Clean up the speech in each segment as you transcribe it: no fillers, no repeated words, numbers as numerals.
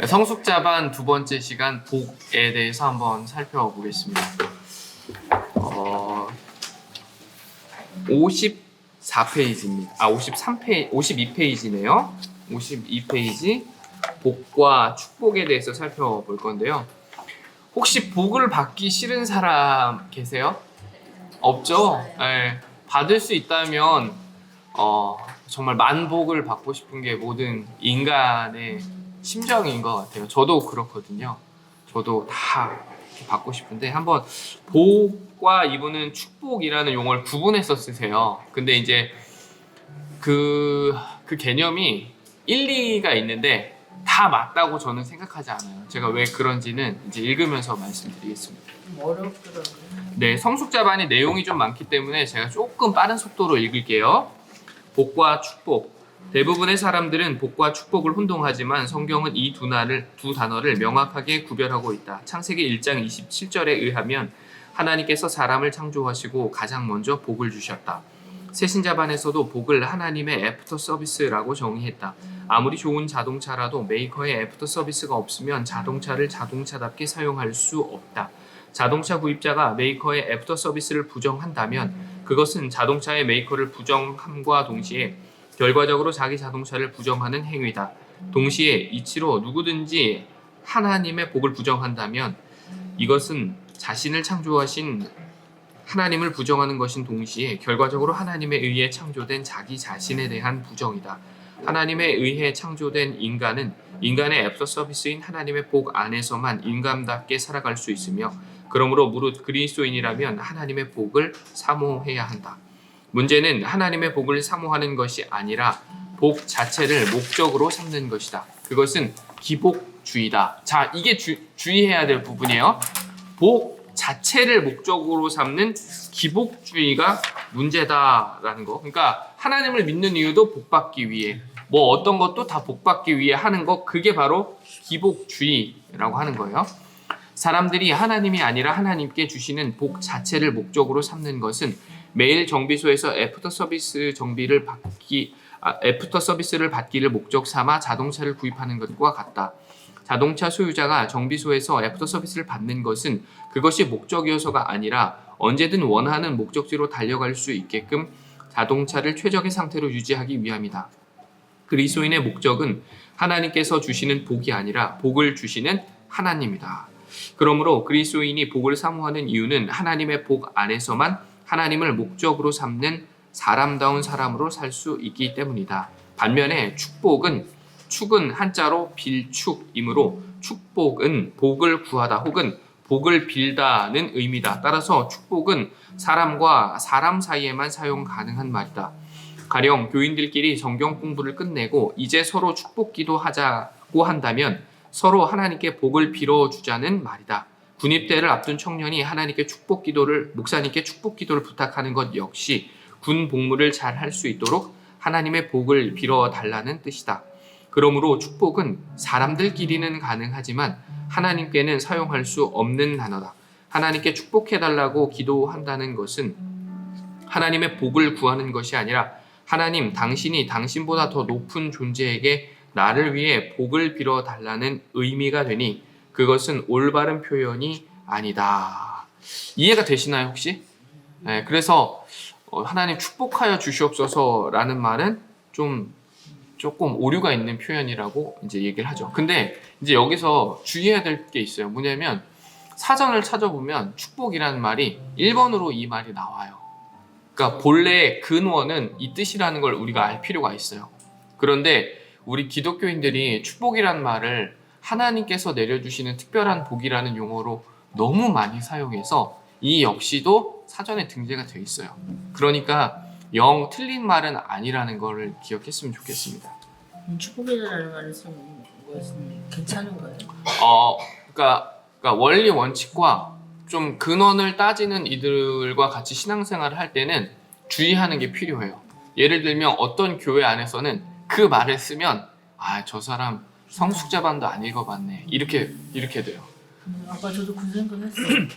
성숙자반 두 번째 시간 복에 대해서 한번 살펴보겠습니다. 54페이지입니다. 52페이지네요. 52페이지 복과 축복에 대해서 살펴볼 건데요. 혹시 복을 받기 싫은 사람 계세요? 없죠? 네. 받을 수 있다면 정말 만복을 받고 싶은 게 모든 인간의 심정인 것 같아요. 저도 그렇거든요. 저도 다 받고 싶은데 한번 복과 이분은 축복이라는 용어를 구분해서 쓰세요. 근데 이제 그 개념이 일리가 있는데 다 맞다고 저는 생각하지 않아요. 제가 왜 그런지는 이제 읽으면서 말씀드리겠습니다. 어렵더라고요. 네, 성숙자반이 내용이 좀 많기 때문에 제가 조금 빠른 속도로 읽을게요. 복과 축복. 대부분의 사람들은 복과 축복을 혼동하지만 성경은 이 두 단어를 명확하게 구별하고 있다. 창세기 1장 27절에 의하면 하나님께서 사람을 창조하시고 가장 먼저 복을 주셨다. 새신자반에서도 복을 하나님의 애프터 서비스라고 정의했다. 아무리 좋은 자동차라도 메이커의 애프터 서비스가 없으면 자동차를 자동차답게 사용할 수 없다. 자동차 구입자가 메이커의 애프터 서비스를 부정한다면 그것은 자동차의 메이커를 부정함과 동시에 결과적으로 자기 자동차를 부정하는 행위다. 동시에 이치로 누구든지 하나님의 복을 부정한다면 이것은 자신을 창조하신 하나님을 부정하는 것인 동시에 결과적으로 하나님에 의해 창조된 자기 자신에 대한 부정이다. 하나님에 의해 창조된 인간은 인간의 애프터 서비스인 하나님의 복 안에서만 인간답게 살아갈 수 있으며 그러므로 무릇 그리스도인이라면 하나님의 복을 사모해야 한다. 문제는 하나님의 복을 사모하는 것이 아니라 복 자체를 목적으로 삼는 것이다. 그것은 기복주의다. 자, 이게 주의해야 될 부분이에요. 복 자체를 목적으로 삼는 기복주의가 문제다라는 거. 그러니까 하나님을 믿는 이유도 복받기 위해, 뭐 어떤 것도 다 복받기 위해 하는 거, 그게 바로 기복주의라고 하는 거예요. 사람들이 하나님이 아니라 하나님께 주시는 복 자체를 목적으로 삼는 것은 매일 정비소에서 애프터 서비스를 받기를 목적 삼아 자동차를 구입하는 것과 같다. 자동차 소유자가 정비소에서 애프터 서비스를 받는 것은 그것이 목적이어서가 아니라 언제든 원하는 목적지로 달려갈 수 있게끔 자동차를 최적의 상태로 유지하기 위함이다. 그리스도인의 목적은 하나님께서 주시는 복이 아니라 복을 주시는 하나님이다. 그러므로 그리스도인이 복을 사모하는 이유는 하나님의 복 안에서만 하나님을 목적으로 삼는 사람다운 사람으로 살 수 있기 때문이다. 반면에 축복은 한자로 빌축이므로 축복은 복을 구하다 혹은 복을 빌다는 의미다. 따라서 축복은 사람과 사람 사이에만 사용 가능한 말이다. 가령 교인들끼리 성경 공부를 끝내고 이제 서로 축복 기도하자고 한다면 서로 하나님께 복을 빌어주자는 말이다. 군입대를 앞둔 청년이 하나님께 목사님께 축복 기도를 부탁하는 것 역시 군 복무를 잘 할 수 있도록 하나님의 복을 빌어달라는 뜻이다. 그러므로 축복은 사람들끼리는 가능하지만 하나님께는 사용할 수 없는 단어다. 하나님께 축복해달라고 기도한다는 것은 하나님의 복을 구하는 것이 아니라 하나님, 당신이 당신보다 더 높은 존재에게 나를 위해 복을 빌어달라는 의미가 되니 그것은 올바른 표현이 아니다. 이해가 되시나요, 혹시? 네, 그래서 하나님 축복하여 주시옵소서라는 말은 조금 오류가 있는 표현이라고 이제 얘기를 하죠. 근데 이제 여기서 주의해야 될 게 있어요. 뭐냐면 사전을 찾아보면 축복이라는 말이 1번으로 이 말이 나와요. 그러니까 본래 근원은 이 뜻이라는 걸 우리가 알 필요가 있어요. 그런데 우리 기독교인들이 축복이라는 말을 하나님께서 내려주시는 특별한 복이라는 용어로 너무 많이 사용해서 이 역시도 사전에 등재가 되어 있어요. 그러니까 영 틀린 말은 아니라는 걸 기억했으면 좋겠습니다. 축복이라는 말을 쓰면 괜찮은 거예요? 그러니까 원리 원칙과 좀 근원을 따지는 이들과 같이 신앙생활을 할 때는 주의하는 게 필요해요. 예를 들면 어떤 교회 안에서는 그 말을 쓰면 저 사람 성숙자반도 안 읽어봤네 이렇게 돼요. 아까 저도 그 생각했어요.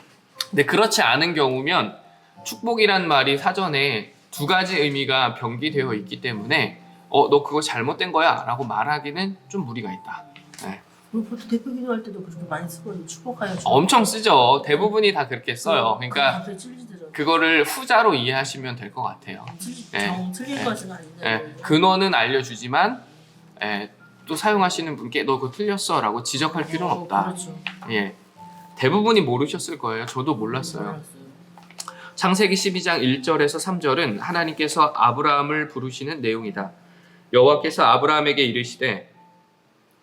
근데 그렇지 않은 경우면 축복이란 말이 사전에 두 가지 의미가 병기되어 있기 때문에 너 그거 잘못된 거야 라고 말하기는 좀 무리가 있다. 네. 우리 보통 대표 기도할 때도 그렇게 많이 쓰거든요. 축복하여 주. 엄청 쓰죠. 대부분이 다 그렇게 써요. 그러니까 갑자기 찔리더라고요. 그거를 후자로 이해하시면 될 것 같아요. 네. 틀린 네. 것은 아닌데. 예, 근원은 알려주지만 또 사용하시는 분께 너 그거 틀렸어라고 지적할 필요는 없다. 그렇죠. 예, 대부분이 모르셨을 거예요. 저도 몰랐어요. 몰랐어요. 창세기 12장 1절에서 3절은 하나님께서 아브라함을 부르시는 내용이다. 여호와께서 아브라함에게 이르시되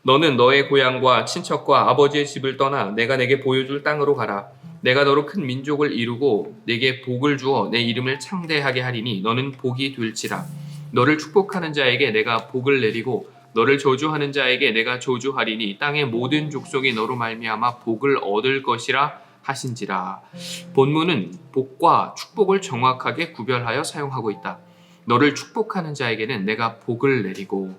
너는 너의 고향과 친척과 아버지의 집을 떠나 내가 내게 보여줄 땅으로 가라. 내가 너로 큰 민족을 이루고 내게 복을 주어 내 이름을 창대하게 하리니 너는 복이 될지라. 너를 축복하는 자에게 내가 복을 내리고 너를 저주하는 자에게 내가 저주하리니 땅의 모든 족속이 너로 말미암아 복을 얻을 것이라 하신지라. 본문은 복과 축복을 정확하게 구별하여 사용하고 있다. 너를 축복하는 자에게는 내가 복을 내리고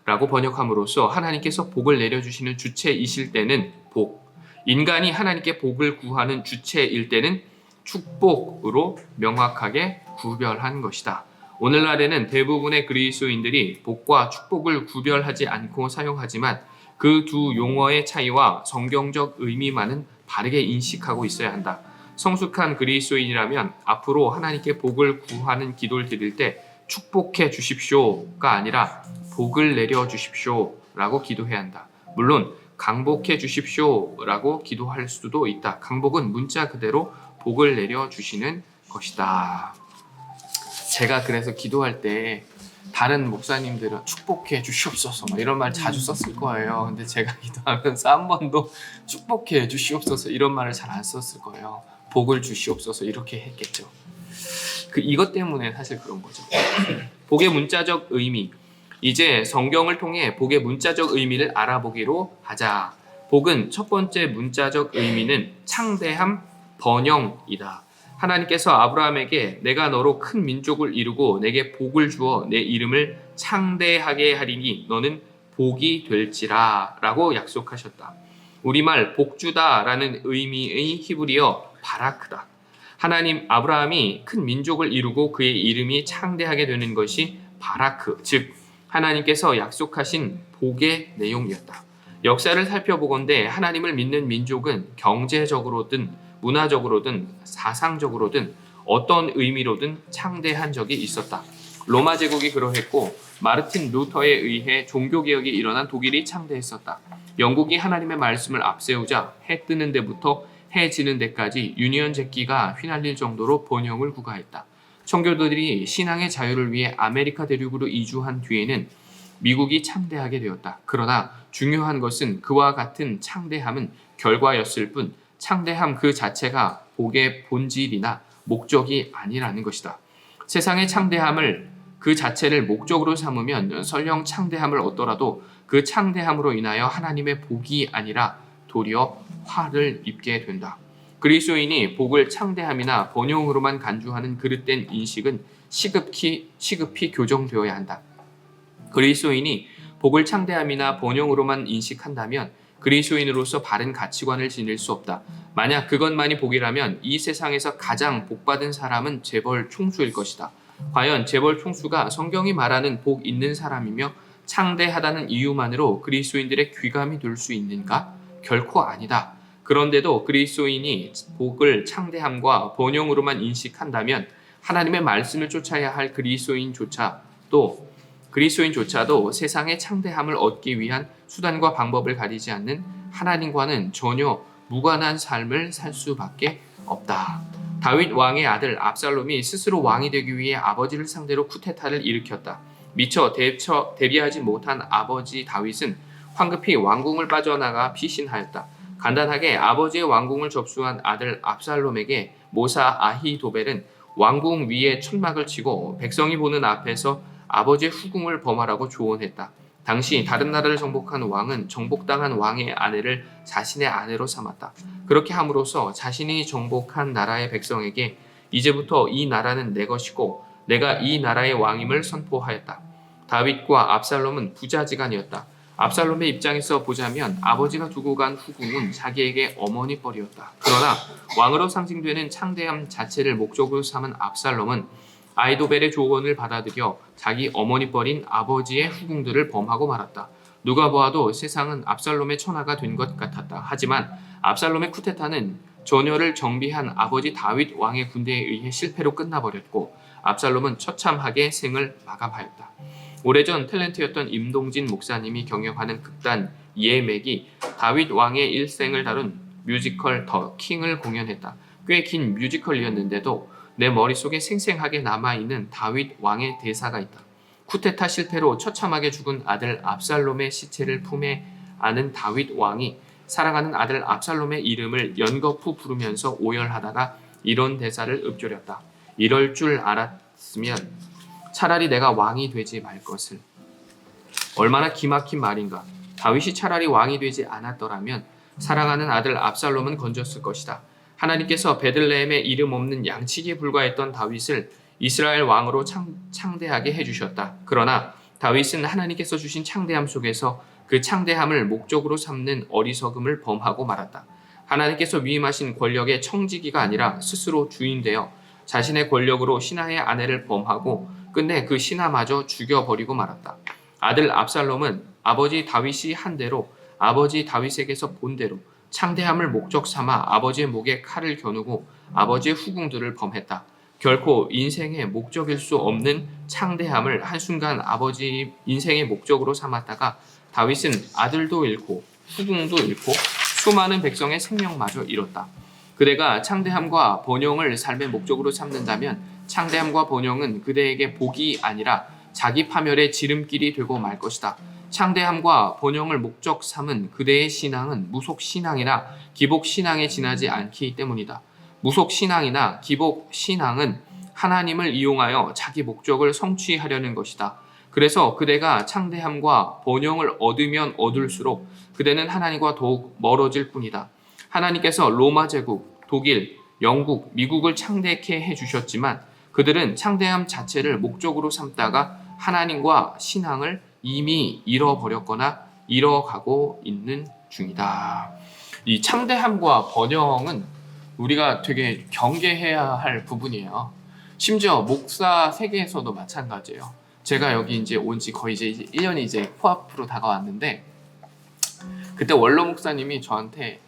라고 번역함으로써 하나님께서 복을 내려주시는 주체이실 때는 복, 인간이 하나님께 복을 구하는 주체일 때는 축복으로 명확하게 구별한 것이다. 오늘날에는 대부분의 그리스도인들이 복과 축복을 구별하지 않고 사용하지만 그 두 용어의 차이와 성경적 의미만은 바르게 인식하고 있어야 한다. 성숙한 그리스도인이라면 앞으로 하나님께 복을 구하는 기도를 드릴 때 축복해 주십시오가 아니라 복을 내려 주십시오라고 기도해야 한다. 물론 강복해 주십시오라고 기도할 수도 있다. 강복은 문자 그대로 복을 내려 주시는 것이다. 제가 그래서 기도할 때 다른 목사님들은 축복해 주시옵소서 이런 말 자주 썼을 거예요. 근데 제가 기도하면서 한 번도 축복해 주시옵소서 이런 말을 잘 안 썼을 거예요. 복을 주시옵소서 이렇게 했겠죠. 이것 때문에 사실 그런 거죠. 복의 문자적 의미. 이제 성경을 통해 복의 문자적 의미를 알아보기로 하자. 복은 첫 번째 문자적 의미는 창대함, 번영이다. 하나님께서 아브라함에게 내가 너로 큰 민족을 이루고 내게 복을 주어 내 이름을 창대하게 하리니 너는 복이 될지라 라고 약속하셨다. 우리말 복주다 라는 의미의 히브리어 바라크다. 하나님 아브라함이 큰 민족을 이루고 그의 이름이 창대하게 되는 것이 바라크, 즉 하나님께서 약속하신 복의 내용이었다. 역사를 살펴보건대 하나님을 믿는 민족은 경제적으로든 문화적으로든 사상적으로든 어떤 의미로든 창대한 적이 있었다. 로마 제국이 그러했고 마르틴 루터에 의해 종교개혁이 일어난 독일이 창대했었다. 영국이 하나님의 말씀을 앞세우자 해 뜨는 데부터 해 지는 데까지 유니언 잭기가 휘날릴 정도로 번영을 구가했다. 청교도들이 신앙의 자유를 위해 아메리카 대륙으로 이주한 뒤에는 미국이 창대하게 되었다. 그러나 중요한 것은 그와 같은 창대함은 결과였을 뿐 창대함 그 자체가 복의 본질이나 목적이 아니라는 것이다. 세상의 창대함을 그 자체를 목적으로 삼으면 설령 창대함을 얻더라도 그 창대함으로 인하여 하나님의 복이 아니라 도리어 화를 입게 된다. 그리스도인이 복을 창대함이나 번영으로만 간주하는 그릇된 인식은 시급히 교정되어야 한다. 그리스도인이 복을 창대함이나 번영으로만 인식한다면 그리스도인으로서 바른 가치관을 지닐 수 없다. 만약 그것만이 복이라면 이 세상에서 가장 복받은 사람은 재벌 총수일 것이다. 과연 재벌 총수가 성경이 말하는 복 있는 사람이며 창대하다는 이유만으로 그리스도인들의 귀감이 될 수 있는가? 결코 아니다. 그런데도 그리스도인이 복을 창대함과 번영으로만 인식한다면 하나님의 말씀을 쫓아야 할 그리스도인조차도 세상의 창대함을 얻기 위한 수단과 방법을 가리지 않는 하나님과는 전혀 무관한 삶을 살 수밖에 없다. 다윗 왕의 아들 압살롬이 스스로 왕이 되기 위해 아버지를 상대로 쿠데타를 일으켰다. 미처 대비하지 못한 아버지 다윗은 황급히 왕궁을 빠져나가 피신하였다. 간단하게 아버지의 왕궁을 접수한 아들 압살롬에게 모사 아히도벨은 왕궁 위에 천막을 치고 백성이 보는 앞에서 아버지의 후궁을 범하라고 조언했다. 당시 다른 나라를 정복한 왕은 정복당한 왕의 아내를 자신의 아내로 삼았다. 그렇게 함으로써 자신이 정복한 나라의 백성에게 이제부터 이 나라는 내 것이고 내가 이 나라의 왕임을 선포하였다. 다윗과 압살롬은 부자지간이었다. 압살롬의 입장에서 보자면 아버지가 두고 간 후궁은 자기에게 어머니뻘이었다. 그러나 왕으로 상징되는 창대함 자체를 목적으로 삼은 압살롬은 아히도벨의 조언을 받아들여 자기 어머니뻘인 아버지의 후궁들을 범하고 말았다. 누가 보아도 세상은 압살롬의 천하가 된 것 같았다. 하지만 압살롬의 쿠데타는 전열을 정비한 아버지 다윗 왕의 군대에 의해 실패로 끝나버렸고 압살롬은 처참하게 생을 마감하였다. 오래전 탤런트였던 임동진 목사님이 경영하는 극단 예맥이 다윗 왕의 일생을 다룬 뮤지컬 더 킹을 공연했다. 꽤 긴 뮤지컬이었는데도 내 머릿속에 생생하게 남아있는 다윗 왕의 대사가 있다. 쿠데타 실패로 처참하게 죽은 아들 압살롬의 시체를 품에 안은 다윗 왕이 사랑하는 아들 압살롬의 이름을 연거푸 부르면서 오열하다가 이런 대사를 읊조렸다. 이럴 줄 알았으면 차라리 내가 왕이 되지 말 것을. 얼마나 기막힌 말인가. 다윗이 차라리 왕이 되지 않았더라면 사랑하는 아들 압살롬은 건졌을 것이다. 하나님께서 베들레헴에 이름 없는 양치기에 불과했던 다윗을 이스라엘 왕으로 창대하게 해주셨다. 그러나 다윗은 하나님께서 주신 창대함 속에서 그 창대함을 목적으로 삼는 어리석음을 범하고 말았다. 하나님께서 위임하신 권력의 청지기가 아니라 스스로 주인되어 자신의 권력으로 신하의 아내를 범하고 끝내 그 신하마저 죽여버리고 말았다. 아들 압살롬은 아버지 다윗이 한 대로 아버지 다윗에게서 본 대로 창대함을 목적 삼아 아버지의 목에 칼을 겨누고 아버지의 후궁들을 범했다. 결코 인생의 목적일 수 없는 창대함을 한순간 아버지 인생의 목적으로 삼았다가 다윗은 아들도 잃고 후궁도 잃고 수많은 백성의 생명마저 잃었다. 그대가 창대함과 번영을 삶의 목적으로 삼는다면 창대함과 번영은 그대에게 복이 아니라 자기 파멸의 지름길이 되고 말 것이다. 창대함과 번영을 목적 삼은 그대의 신앙은 무속신앙이나 기복신앙에 지나지 않기 때문이다. 무속신앙이나 기복신앙은 하나님을 이용하여 자기 목적을 성취하려는 것이다. 그래서 그대가 창대함과 번영을 얻으면 얻을수록 그대는 하나님과 더욱 멀어질 뿐이다. 하나님께서 로마 제국, 독일, 영국, 미국을 창대케 해주셨지만 그들은 창대함 자체를 목적으로 삼다가 하나님과 신앙을 이미 잃어버렸거나 잃어가고 있는 중이다. 이 창대함과 번영은 우리가 되게 경계해야 할 부분이에요. 심지어 목사 세계에서도 마찬가지예요. 제가 여기 이제 온 지 거의 이제 1년이 이제 코앞으로 다가왔는데 그때 원로 목사님이 저한테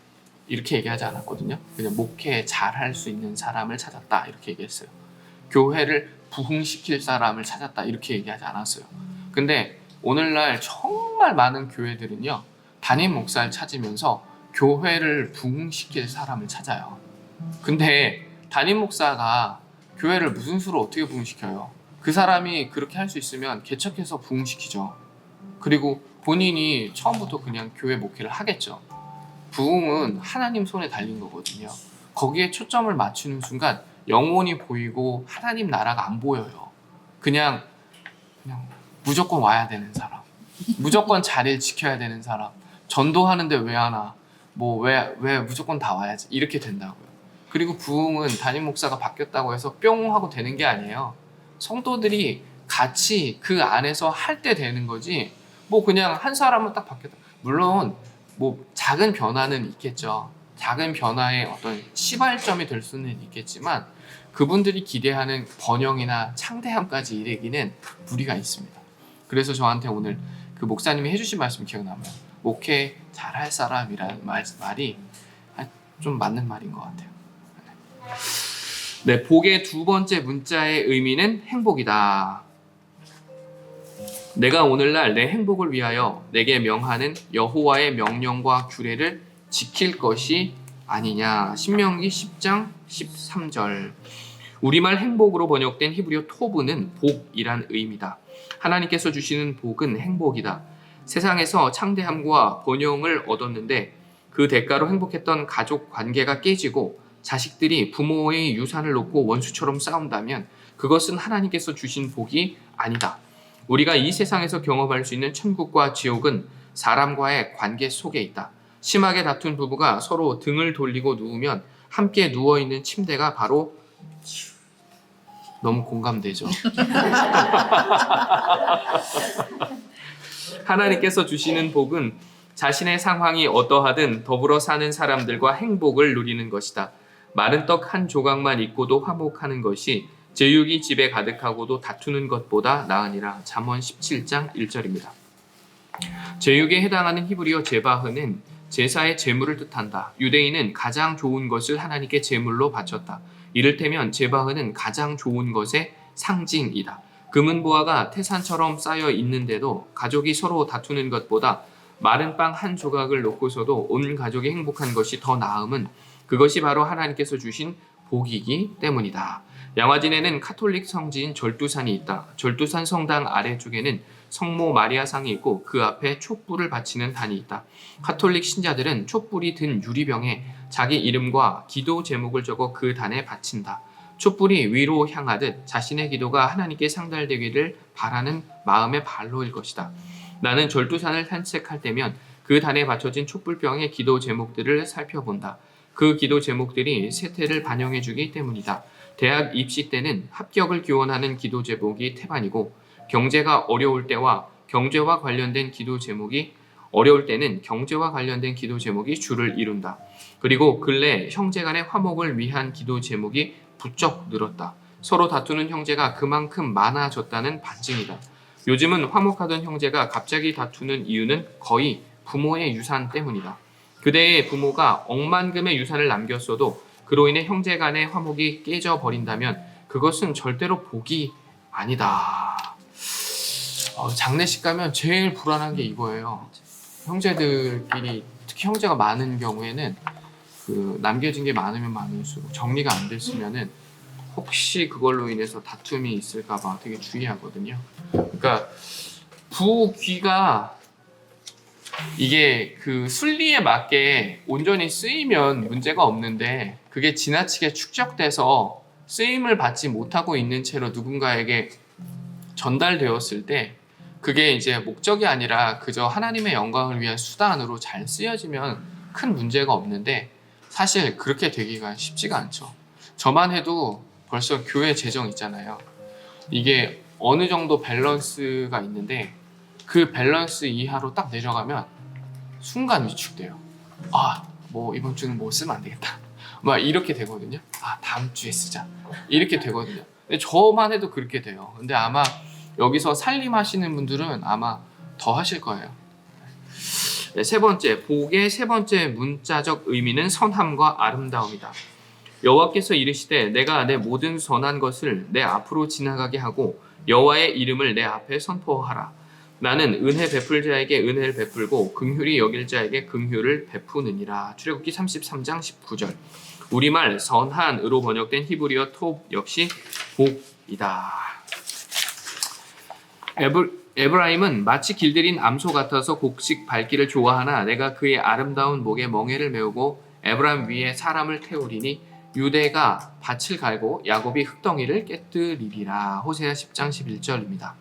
이렇게 얘기하지 않았거든요. 그냥 목회 잘할 수 있는 사람을 찾았다 이렇게 얘기했어요. 교회를 부흥시킬 사람을 찾았다 이렇게 얘기하지 않았어요. 근데 오늘날 정말 많은 교회들은요 담임 목사를 찾으면서 교회를 부흥시킬 사람을 찾아요. 근데 담임 목사가 교회를 무슨 수로 어떻게 부흥시켜요? 그 사람이 그렇게 할 수 있으면 개척해서 부흥시키죠. 그리고 본인이 처음부터 그냥 교회 목회를 하겠죠. 부흥은 하나님 손에 달린 거거든요. 거기에 초점을 맞추는 순간 영혼이 보이고 하나님 나라가 안 보여요. 그냥 무조건 와야 되는 사람, 무조건 자리를 지켜야 되는 사람, 전도하는데 왜 안 와? 왜 무조건 다 와야지? 이렇게 된다고요. 그리고 부흥은 담임 목사가 바뀌었다고 해서 뿅 하고 되는 게 아니에요. 성도들이 같이 그 안에서 할 때 되는 거지 그냥 한 사람은 딱 바뀌었다. 물론 작은 변화는 있겠죠. 작은 변화의 어떤 시발점이 될 수는 있겠지만 그분들이 기대하는 번영이나 창대함까지 이르기는 무리가 있습니다. 그래서 저한테 오늘 그 목사님이 해주신 말씀이 기억나면 목회 잘할 사람이라는 말이 좀 맞는 말인 것 같아요. 네, 복의 두 번째 문자의 의미는 행복이다. 내가 오늘날 내 행복을 위하여 내게 명하는 여호와의 명령과 규례를 지킬 것이 아니냐. 신명기 10장 13절. 우리말 행복으로 번역된 히브리어 토브는 복이란 의미다. 하나님께서 주시는 복은 행복이다. 세상에서 창대함과 번영을 얻었는데 그 대가로 행복했던 가족 관계가 깨지고 자식들이 부모의 유산을 놓고 원수처럼 싸운다면 그것은 하나님께서 주신 복이 아니다. 우리가 이 세상에서 경험할 수 있는 천국과 지옥은 사람과의 관계 속에 있다. 심하게 다툰 부부가 서로 등을 돌리고 누우면 함께 누워있는 침대가 바로 너무 공감되죠? 하나님께서 주시는 복은 자신의 상황이 어떠하든 더불어 사는 사람들과 행복을 누리는 것이다. 마른 떡 한 조각만 있고도 화목하는 것이 제육이 집에 가득하고도 다투는 것보다 나으니라. 잠언 17장 1절입니다. 제육에 해당하는 히브리어 제바흐는 제사의 제물을 뜻한다. 유대인은 가장 좋은 것을 하나님께 제물로 바쳤다. 이를테면 제바흐는 가장 좋은 것의 상징이다. 금은 보화가 태산처럼 쌓여 있는데도 가족이 서로 다투는 것보다 마른 빵 한 조각을 놓고서도 온 가족이 행복한 것이 더 나음은 그것이 바로 하나님께서 주신 복이기 때문이다. 양화진에는 카톨릭 성지인 절두산이 있다. 절두산 성당 아래쪽에는 성모 마리아상이 있고 그 앞에 촛불을 바치는 단이 있다. 카톨릭 신자들은 촛불이 든 유리병에 자기 이름과 기도 제목을 적어 그 단에 바친다. 촛불이 위로 향하듯 자신의 기도가 하나님께 상달되기를 바라는 마음의 발로일 것이다. 나는 절두산을 산책할 때면 그 단에 받쳐진 촛불병의 기도 제목들을 살펴본다. 그 기도 제목들이 세태를 반영해주기 때문이다. 대학 입시 때는 합격을 기원하는 기도 제목이 태반이고 경제가 어려울 때와 경제와 관련된 기도 제목이 어려울 때는 경제와 관련된 기도 제목이 주를 이룬다. 그리고 근래 형제 간의 화목을 위한 기도 제목이 부쩍 늘었다. 서로 다투는 형제가 그만큼 많아졌다는 반증이다. 요즘은 화목하던 형제가 갑자기 다투는 이유는 거의 부모의 유산 때문이다. 그대의 부모가 억만금의 유산을 남겼어도 그로 인해 형제 간의 화목이 깨져버린다면 그것은 절대로 복이 아니다. 장례식 가면 제일 불안한 게 이거예요. 형제들끼리, 특히 형제가 많은 경우에는 그 남겨진 게 많으면 많을수록 정리가 안 됐으면은 혹시 그걸로 인해서 다툼이 있을까봐 되게 주의하거든요. 그러니까 부귀가 이게 그 순리에 맞게 온전히 쓰이면 문제가 없는데 그게 지나치게 축적돼서 쓰임을 받지 못하고 있는 채로 누군가에게 전달되었을 때 그게 이제 목적이 아니라 그저 하나님의 영광을 위한 수단으로 잘 쓰여지면 큰 문제가 없는데 사실 그렇게 되기가 쉽지가 않죠. 저만 해도 벌써 교회 재정 있잖아요. 이게 어느 정도 밸런스가 있는데 그 밸런스 이하로 딱 내려가면 순간 위축돼요. 뭐 이번 주는 뭐 쓰면 안 되겠다. 막 이렇게 되거든요. 다음 주에 쓰자. 이렇게 되거든요. 근데 저만 해도 그렇게 돼요. 근데 아마 여기서 살림하시는 분들은 아마 더 하실 거예요. 네, 세 번째, 복의 세 번째 문자적 의미는 선함과 아름다움이다. 여호와께서 이르시되 내가 내 모든 선한 것을 내 앞으로 지나가게 하고 여호와의 이름을 내 앞에 선포하라. 나는 은혜 베풀 자에게 은혜를 베풀고 긍휼히 여길 자에게 긍휼을 베푸느니라. 출애굽기 33장 19절. 우리말 선한으로 번역된 히브리어 톱 역시 복이다. 에브라임은 마치 길들인 암소 같아서 곡식 밟기를 좋아하나 내가 그의 아름다운 목에 멍에를 메우고 에브라임 위에 사람을 태우리니 유대가 밭을 갈고 야곱이 흙덩이를 깨뜨리리라. 호세아 10장 11절입니다.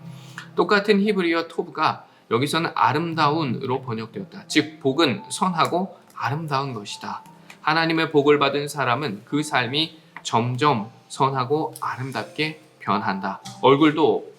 똑같은 히브리어 토브가 여기서는 아름다운으로 번역되었다. 즉 복은 선하고 아름다운 것이다. 하나님의 복을 받은 사람은 그 삶이 점점 선하고 아름답게 변한다. 얼굴도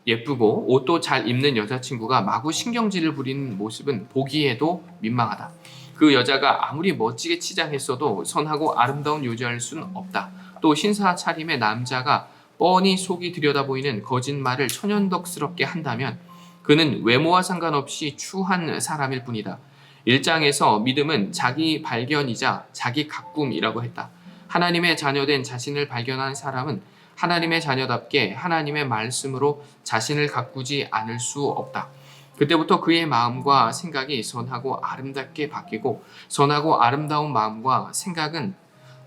예쁘고 옷도 잘 입는 여자친구가 마구 신경질을 부리는 모습은 보기에도 민망하다. 그 여자가 아무리 멋지게 치장했어도 선하고 아름다운 여자일 수는 없다. 또 신사 차림의 남자가 뻔히 속이 들여다보이는 거짓말을 천연덕스럽게 한다면 그는 외모와 상관없이 추한 사람일 뿐이다. 1장에서 믿음은 자기 발견이자 자기 가꿈이라고 했다. 하나님의 자녀된 자신을 발견한 사람은 하나님의 자녀답게 하나님의 말씀으로 자신을 가꾸지 않을 수 없다. 그때부터 그의 마음과 생각이 선하고 아름답게 바뀌고 선하고 아름다운 마음과 생각은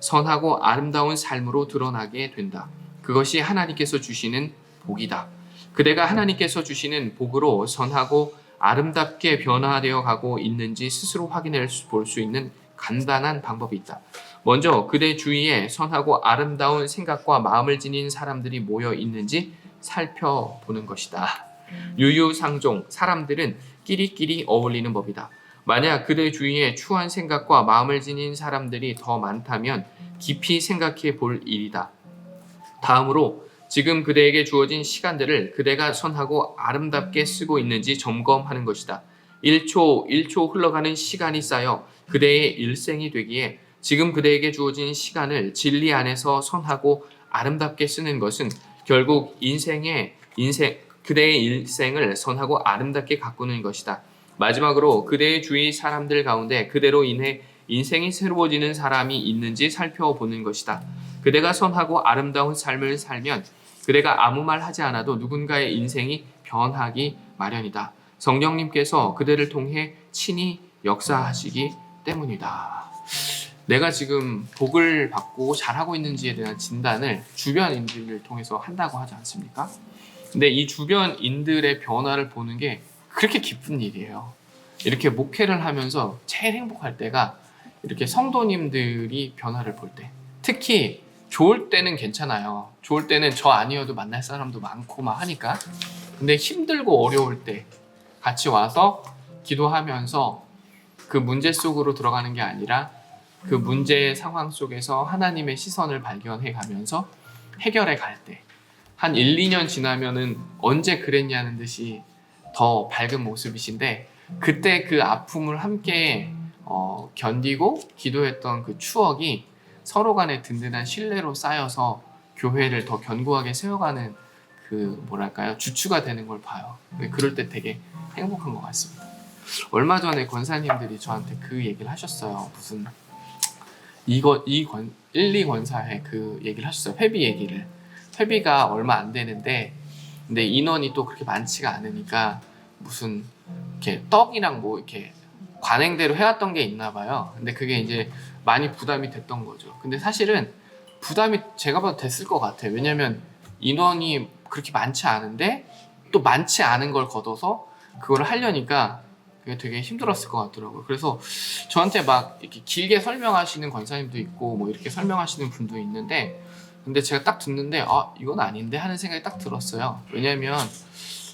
선하고 아름다운 삶으로 드러나게 된다. 그것이 하나님께서 주시는 복이다. 그대가 하나님께서 주시는 복으로 선하고 아름답게 변화되어 가고 있는지 스스로 확인해 볼 수 있는 간단한 방법이 있다. 먼저 그대 주위에 선하고 아름다운 생각과 마음을 지닌 사람들이 모여 있는지 살펴보는 것이다. 유유상종, 사람들은 끼리끼리 어울리는 법이다. 만약 그대 주위에 추한 생각과 마음을 지닌 사람들이 더 많다면 깊이 생각해 볼 일이다. 다음으로 지금 그대에게 주어진 시간들을 그대가 선하고 아름답게 쓰고 있는지 점검하는 것이다. 1초 흘러가는 시간이 쌓여 그대의 일생이 되기에 지금 그대에게 주어진 시간을 진리 안에서 선하고 아름답게 쓰는 것은 결국 그대의 일생을 선하고 아름답게 가꾸는 것이다. 마지막으로 그대의 주위 사람들 가운데 그대로 인해 인생이 새로워지는 사람이 있는지 살펴보는 것이다. 그대가 선하고 아름다운 삶을 살면 그대가 아무 말 하지 않아도 누군가의 인생이 변하기 마련이다. 성령님께서 그대를 통해 친히 역사하시기 때문이다. 내가 지금 복을 받고 잘하고 있는지에 대한 진단을 주변인들을 통해서 한다고 하지 않습니까? 근데 이 주변인들의 변화를 보는 게 그렇게 기쁜 일이에요. 이렇게 목회를 하면서 제일 행복할 때가 이렇게 성도님들이 변화를 볼 때. 특히 좋을 때는 괜찮아요. 좋을 때는 저 아니어도 만날 사람도 많고 막 하니까. 근데 힘들고 어려울 때 같이 와서 기도하면서 그 문제 속으로 들어가는 게 아니라 그 문제의 상황 속에서 하나님의 시선을 발견해 가면서 해결해 갈 때 한 1, 2년 지나면은 언제 그랬냐는 듯이 더 밝은 모습이신데 그때 그 아픔을 함께 견디고 기도했던 그 추억이 서로 간의 든든한 신뢰로 쌓여서 교회를 더 견고하게 세워가는 그 뭐랄까요 주추가 되는 걸 봐요. 그럴 때 되게 행복한 것 같습니다. 얼마 전에 권사님들이 저한테 그 얘기를 하셨어요. 무슨 1, 2 권사회 그 얘기를 하셨어요. 회비 얘기를. 회비가 얼마 안 되는데 근데 인원이 또 그렇게 많지가 않으니까 무슨 이렇게 떡이랑 뭐 이렇게 관행대로 해왔던 게 있나 봐요. 근데 그게 이제 많이 부담이 됐던 거죠. 근데 사실은 부담이 제가 봐도 됐을 것 같아요. 왜냐면 인원이 그렇게 많지 않은데 또 많지 않은 걸 걷어서 그걸 하려니까 그게 되게 힘들었을 것 같더라고요. 그래서 저한테 막 이렇게 길게 설명하시는 권사님도 있고 뭐 이렇게 설명하시는 분도 있는데 근데 제가 딱 듣는데 이건 아닌데 하는 생각이 딱 들었어요. 왜냐면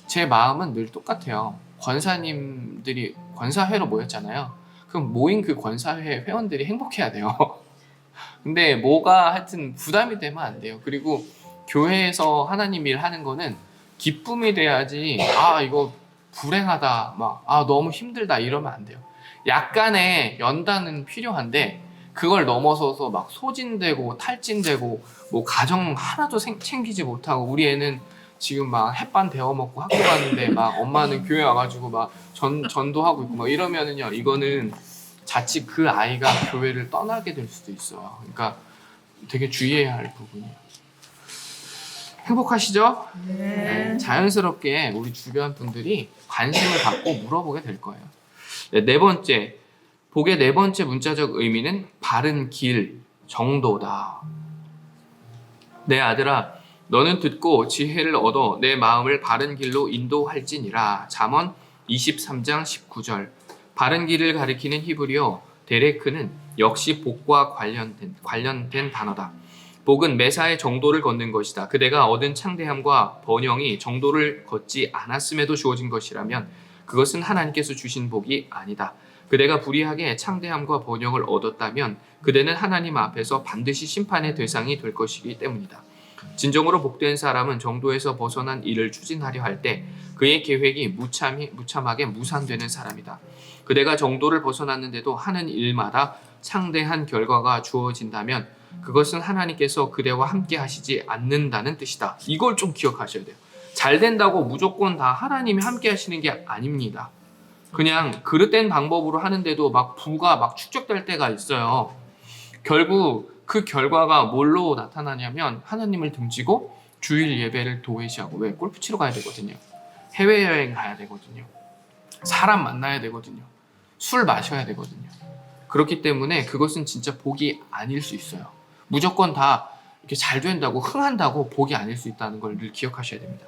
제 마음은 늘 똑같아요. 권사님들이 권사회로 모였잖아요. 그럼 모인 그 권사회 회원들이 행복해야 돼요. 근데 뭐가 하여튼 부담이 되면 안 돼요. 그리고 교회에서 하나님 일 하는 거는 기쁨이 돼야지 이거 불행하다 막 너무 힘들다 이러면 안 돼요. 약간의 연단은 필요한데 그걸 넘어서서 막 소진되고 탈진되고 뭐 가정 하나도 챙기지 못하고 우리 애는 지금 막 햇반 데워 먹고 학교 가는데 막 엄마는 교회 와가지고 막 전도하고 있고 막 이러면은요 이거는 자칫 그 아이가 교회를 떠나게 될 수도 있어요. 그러니까 되게 주의해야 할 부분이에요. 행복하시죠? 네. 자연스럽게 우리 주변 분들이 관심을 갖고 물어보게 될 거예요. 네 번째, 복의 네 번째 문자적 의미는 바른 길, 정도다. 내 아들아, 너는 듣고 지혜를 얻어 내 마음을 바른 길로 인도할지니라. 잠언 23장 19절. 바른 길을 가리키는 히브리어 데레크는 역시 복과 관련된 단어다. 복은 매사에 정도를 걷는 것이다. 그대가 얻은 창대함과 번영이 정도를 걷지 않았음에도 주어진 것이라면 그것은 하나님께서 주신 복이 아니다. 그대가 불의하게 창대함과 번영을 얻었다면 그대는 하나님 앞에서 반드시 심판의 대상이 될 것이기 때문이다. 진정으로 복된 사람은 정도에서 벗어난 일을 추진하려 할 때 그의 계획이 무참하게 무산되는 사람이다. 그대가 정도를 벗어났는데도 하는 일마다 창대한 결과가 주어진다면 그것은 하나님께서 그대와 함께 하시지 않는다는 뜻이다. 이걸 좀 기억하셔야 돼요. 잘 된다고 무조건 다 하나님이 함께 하시는 게 아닙니다. 그냥 그릇된 방법으로 하는데도 막 부가 막 축적될 때가 있어요. 결국 그 결과가 뭘로 나타나냐면 하나님을 등지고 주일 예배를 도외시하고 왜 골프 치러 가야 되거든요. 해외여행 가야 되거든요. 사람 만나야 되거든요. 술 마셔야 되거든요. 그렇기 때문에 그것은 진짜 복이 아닐 수 있어요. 무조건 다 이렇게 잘 된다고 흥한다고 복이 아닐 수 있다는 걸 늘 기억하셔야 됩니다.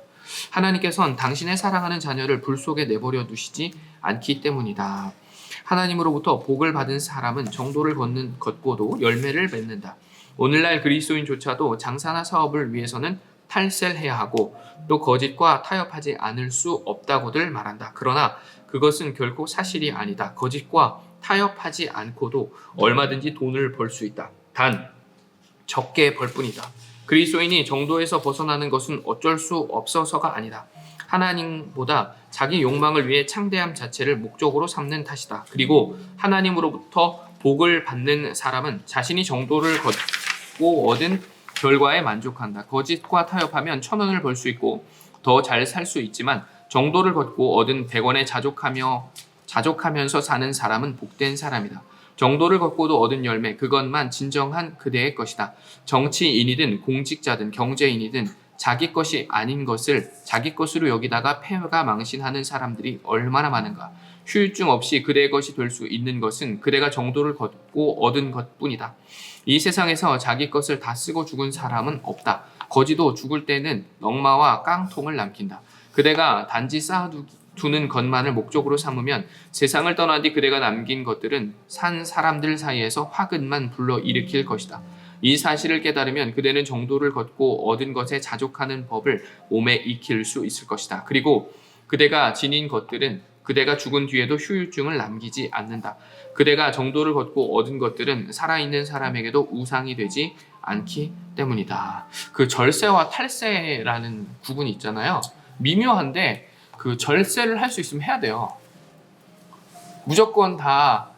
하나님께서는 당신의 사랑하는 자녀를 불 속에 내버려 두시지 않기 때문이다. 하나님으로부터 복을 받은 사람은 정도를 걷고도 열매를 맺는다. 오늘날 그리스도인조차도 장사나 사업을 위해서는 탈세를 해야 하고 또 거짓과 타협하지 않을 수 없다고들 말한다. 그러나 그것은 결코 사실이 아니다. 거짓과 타협하지 않고도 얼마든지 돈을 벌 수 있다. 단 적게 벌 뿐이다. 그리스도인이 정도에서 벗어나는 것은 어쩔 수 없어서가 아니다. 하나님보다 자기 욕망을 위해 창대함 자체를 목적으로 삼는 탓이다. 그리고 하나님으로부터 복을 받는 사람은 자신이 정도를 걷고 얻은 결과에 만족한다. 거짓과 타협하면 1,000원을 벌 수 있고 더 잘 살 수 있지만 정도를 걷고 얻은 100원에 자족하면서 사는 사람은 복된 사람이다. 정도를 걷고도 얻은 열매, 그것만 진정한 그대의 것이다. 정치인이든 공직자든 경제인이든 자기 것이 아닌 것을 자기 것으로 여기다가 패가 망신하는 사람들이 얼마나 많은가. 후유증 없이 그대의 것이 될 수 있는 것은 그대가 정도를 걷고 얻은 것뿐이다. 이 세상에서 자기 것을 다 쓰고 죽은 사람은 없다. 거지도 죽을 때는 넝마와 깡통을 남긴다. 그대가 단지 쌓아두는 것만을 목적으로 삼으면 세상을 떠난 뒤 그대가 남긴 것들은 산 사람들 사이에서 화근만 불러일으킬 것이다. 이 사실을 깨달으면 그대는 정도를 걷고 얻은 것에 자족하는 법을 몸에 익힐 수 있을 것이다. 그리고 그대가 지닌 것들은 그대가 죽은 뒤에도 후유증을 남기지 않는다. 그대가 정도를 걷고 얻은 것들은 살아있는 사람에게도 우상이 되지 않기 때문이다. 그 절세와 탈세라는 구분이 있잖아요. 미묘한데 그 절세를 할 수 있으면 해야 돼요. 무조건 다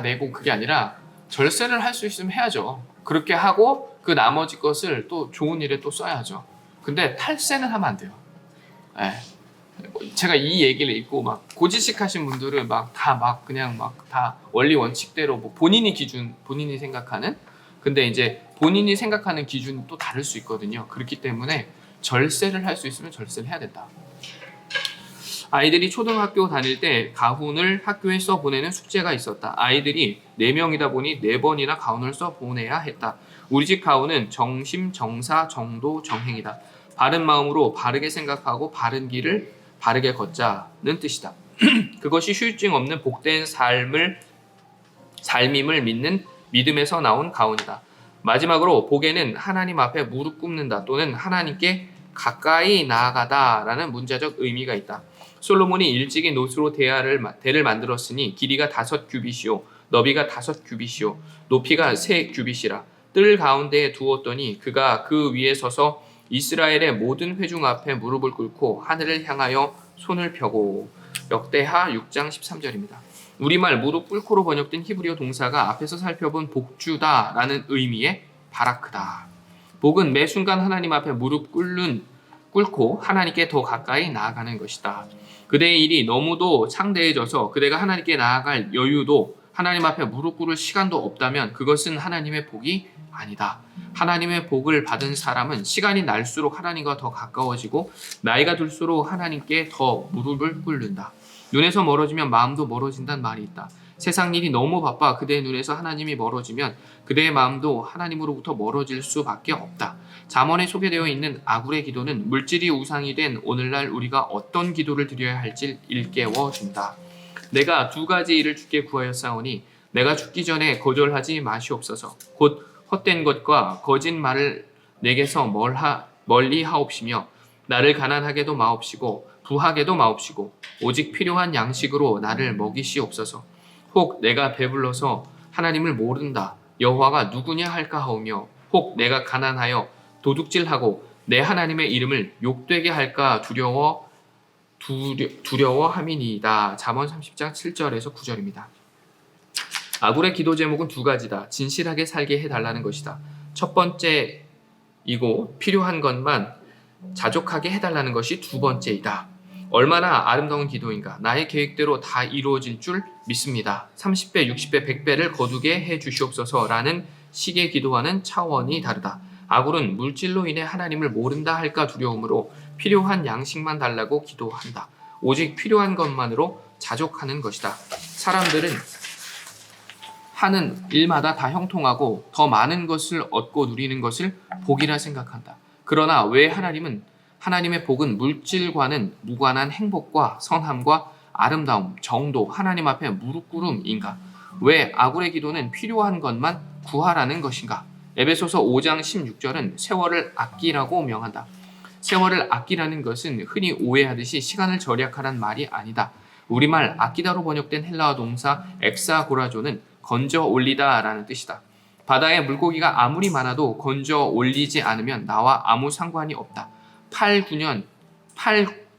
내고 그게 아니라 절세를 할 수 있으면 해야죠. 그렇게 하고 그 나머지 것을 또 좋은 일에 또 써야죠. 근데 탈세는 하면 안 돼요. 네. 제가 이 얘기를 읽고 막 고지식 하신 분들은 그냥 다 원리 원칙대로 본인이 생각하는, 근데 이제 본인이 생각하는 기준이 또 다를 수 있거든요. 그렇기 때문에 절세를 할 수 있으면 절세를 해야 된다. 아이들이 초등학교 다닐 때 가훈을 학교에 써보내는 숙제가 있었다. 아이들이 4명이다 보니 4번이나 가훈을 써보내야 했다. 우리 집 가훈은 정심, 정사, 정도, 정행이다. 바른 마음으로 바르게 생각하고 바른 길을 바르게 걷자는 뜻이다. 그것이 후유증 없는 복된 삶임을 믿는 믿음에서 나온 가훈이다. 마지막으로 복에는 하나님 앞에 무릎 꿇는다 또는 하나님께 가까이 나아가다 라는 문자적 의미가 있다. 솔로몬이 일찍이 노스로 대를 만들었으니 길이가 5규빗이요 너비가 5규빗이요 높이가 3규빗이라. 뜰 가운데에 두었더니 그가 그 위에 서서 이스라엘의 모든 회중 앞에 무릎을 꿇고 하늘을 향하여 손을 펴고. 역대하 6장 13절입니다. 우리말 무릎 꿇고로 번역된 히브리어 동사가 앞에서 살펴본 복주다 라는 의미의 바라크다. 복은 매 순간 하나님 앞에 무릎 꿇고 하나님께 더 가까이 나아가는 것이다. 그대의 일이 너무도 창대해져서 그대가 하나님께 나아갈 여유도 하나님 앞에 무릎 꿇을 시간도 없다면 그것은 하나님의 복이 아니다. 하나님의 복을 받은 사람은 시간이 날수록 하나님과 더 가까워지고 나이가 들수록 하나님께 더 무릎을 꿇는다. 눈에서 멀어지면 마음도 멀어진다는 말이 있다. 세상 일이 너무 바빠 그대의 눈에서 하나님이 멀어지면 그대의 마음도 하나님으로부터 멀어질 수밖에 없다. 잠언에 소개되어 있는 아굴의 기도는 물질이 우상이 된 오늘날 우리가 어떤 기도를 드려야 할지 일깨워준다. 내가 2가지 일을 주께 구하였사오니 내가 죽기 전에 거절하지 마시옵소서. 곧 헛된 것과 거짓말을 내게서 멀리 하옵시며 나를 가난하게도 마옵시고 부하게도 마옵시고 오직 필요한 양식으로 나를 먹이시옵소서. 혹 내가 배불러서 하나님을 모른다 여호와가 누구냐 할까 하오며 혹 내가 가난하여 도둑질하고 내 하나님의 이름을 욕되게 할까 두려워함이니이다. 잠언 30장 7절에서 9절입니다. 아굴의 기도 제목은 2가지다. 진실하게 살게 해달라는 것이다. 첫 번째이고 필요한 것만 자족하게 해달라는 것이 2번째이다. 얼마나 아름다운 기도인가. 나의 계획대로 다 이루어질 줄 믿습니다. 30배, 60배, 100배를 거두게 해주시옵소서라는 식의 기도와는 차원이 다르다. 아굴은 물질로 인해 하나님을 모른다 할까 두려움으로 필요한 양식만 달라고 기도한다. 오직 필요한 것만으로 자족하는 것이다. 사람들은 하는 일마다 다 형통하고 더 많은 것을 얻고 누리는 것을 복이라 생각한다. 그러나 왜 하나님의 복은 물질과는 무관한 행복과 선함과 아름다움, 정도, 하나님 앞에 무릎 꿇음인가? 왜 아굴의 기도는 필요한 것만 구하라는 것인가? 에베소서 5장 16절은 세월을 아끼라고 명한다. 세월을 아끼라는 것은 흔히 오해하듯이 시간을 절약하란 말이 아니다. 우리말 아끼다로 번역된 헬라어 동사 엑사고라조는 건져 올리다 라는 뜻이다. 바다에 물고기가 아무리 많아도 건져 올리지 않으면 나와 아무 상관이 없다.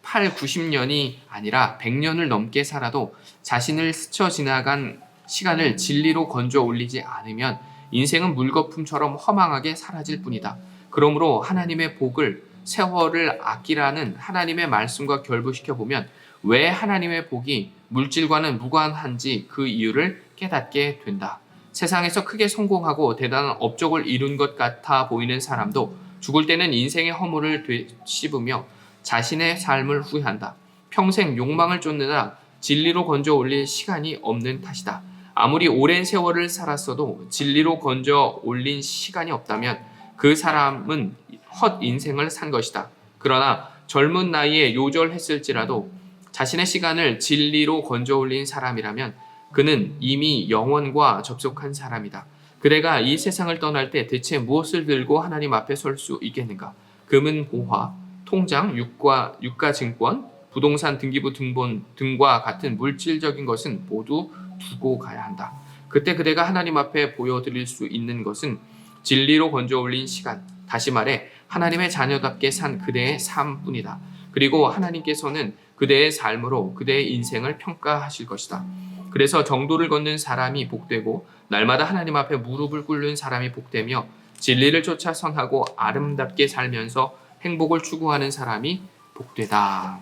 90년이 아니라 100년을 넘게 살아도 자신을 스쳐 지나간 시간을 진리로 건져 올리지 않으면 인생은 물거품처럼 허망하게 사라질 뿐이다. 그러므로 하나님의 복을 세월을 아끼라는 하나님의 말씀과 결부시켜 보면 왜 하나님의 복이 물질과는 무관한지 그 이유를 깨닫게 된다. 세상에서 크게 성공하고 대단한 업적을 이룬 것 같아 보이는 사람도 죽을 때는 인생의 허물을 되씹으며 자신의 삶을 후회한다. 평생 욕망을 쫓느라 진리로 건져 올릴 시간이 없는 탓이다. 아무리 오랜 세월을 살았어도 진리로 건져 올린 시간이 없다면 그 사람은 헛 인생을 산 것이다. 그러나 젊은 나이에 요절했을지라도 자신의 시간을 진리로 건져 올린 사람이라면 그는 이미 영원과 접속한 사람이다. 그대가 이 세상을 떠날 때 대체 무엇을 들고 하나님 앞에 설 수 있겠는가? 금은 보화, 통장, 유가증권, 부동산 등기부 등본 등과 같은 물질적인 것은 모두 두고 가야 한다. 그때 그대가 하나님 앞에 보여드릴 수 있는 것은 진리로 건져 올린 시간, 다시 말해 하나님의 자녀답게 산 그대의 삶뿐이다. 그리고 하나님께서는 그대의 삶으로 그대의 인생을 평가하실 것이다. 그래서 정도를 걷는 사람이 복되고 날마다 하나님 앞에 무릎을 꿇는 사람이 복되며 진리를 쫓아 선하고 아름답게 살면서 행복을 추구하는 사람이 복되다.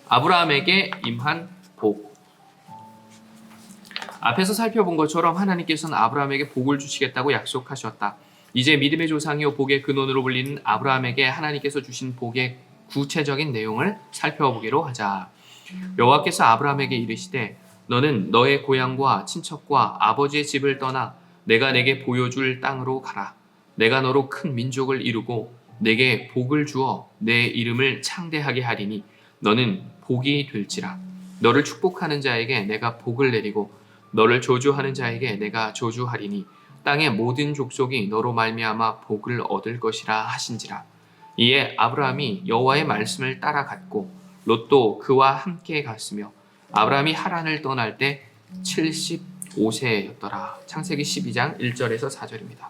아브라함에게 임한 복. 앞에서 살펴본 것처럼 하나님께서는 아브라함에게 복을 주시겠다고 약속하셨다. 이제 믿음의 조상이요 복의 근원으로 불리는 아브라함에게 하나님께서 주신 복의 구체적인 내용을 살펴보기로 하자. 여호와께서 아브라함에게 이르시되 너는 너의 고향과 친척과 아버지의 집을 떠나 내가 내게 보여줄 땅으로 가라. 내가 너로 큰 민족을 이루고 내게 복을 주어 내 이름을 창대하게 하리니 너는 복이 될지라. 너를 축복하는 자에게 내가 복을 내리고 너를 저주하는 자에게 내가 저주하리니 땅의 모든 족속이 너로 말미암아 복을 얻을 것이라 하신지라. 이에 아브라함이 여호와의 말씀을 따라갔고 롯도 그와 함께 갔으며 아브라함이 하란을 떠날 때 75세였더라. 창세기 12장 1절에서 4절입니다.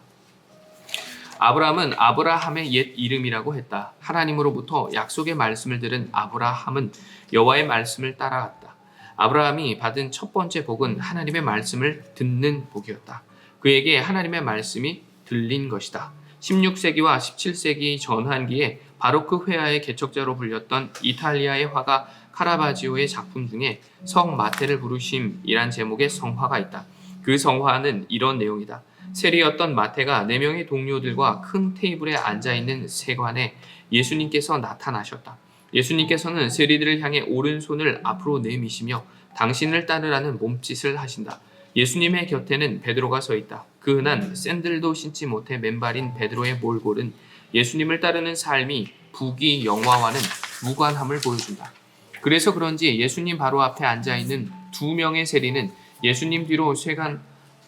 아브라함은 아브라함의 옛 이름이라고 했다. 하나님으로부터 약속의 말씀을 들은 아브라함은 여호와의 말씀을 따라갔다. 아브라함이 받은 첫 번째 복은 하나님의 말씀을 듣는 복이었다. 그에게 하나님의 말씀이 들린 것이다. 16세기와 17세기 전환기에 바로크 회화의 개척자로 불렸던 이탈리아의 화가 카라바지오의 작품 중에 성 마태를 부르심이란 제목의 성화가 있다. 그 성화는 이런 내용이다. 세리였던 마태가 4명의 동료들과 큰 테이블에 앉아있는 세관에 예수님께서 나타나셨다. 예수님께서는 세리들을 향해 오른손을 앞으로 내미시며 당신을 따르라는 몸짓을 하신다. 예수님의 곁에는 베드로가 서 있다. 그 흔한 샌들도 신지 못해 맨발인 베드로의 몰골은 예수님을 따르는 삶이 부귀 영화와는 무관함을 보여준다. 그래서 그런지 예수님 바로 앞에 앉아있는 2명의 세리는 예수님 뒤로 세관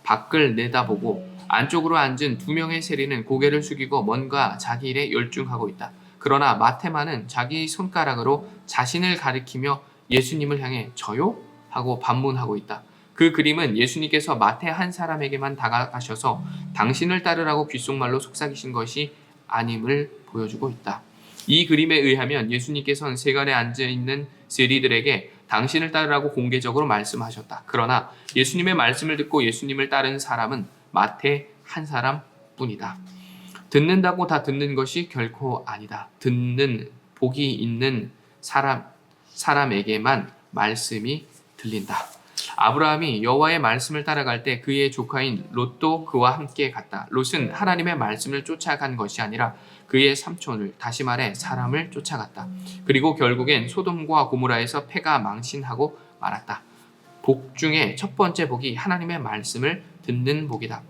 밖을 내다보고 안쪽으로 앉은 2명의 세리는 고개를 숙이고 뭔가 자기 일에 열중하고 있다. 그러나 마테만은 자기 손가락으로 자신을 가리키며 예수님을 향해 저요? 하고 반문하고 있다. 그 그림은 예수님께서 마태 한 사람에게만 다가가셔서 당신을 따르라고 귓속말로 속삭이신 것이 아님을 보여주고 있다. 이 그림에 의하면 예수님께서는 세관에 앉아있는 세리들에게 당신을 따르라고 공개적으로 말씀하셨다. 그러나 예수님의 말씀을 듣고 예수님을 따른 사람은 마태 한 사람뿐이다. 듣는다고 다 듣는 것이 결코 아니다. 듣는 복이 있는 사람에게만 말씀이 들린다. 아브라함이 여호와의 말씀을 따라갈 때 그의 조카인 롯도 그와 함께 갔다. 롯은 하나님의 말씀을 쫓아간 것이 아니라 그의 삼촌을, 다시 말해 사람을 쫓아갔다. 그리고 결국엔 소돔과 고모라에서 패가 망신하고 말았다. 복 중에 첫 번째 복이 하나님의 말씀을 듣는 복이다.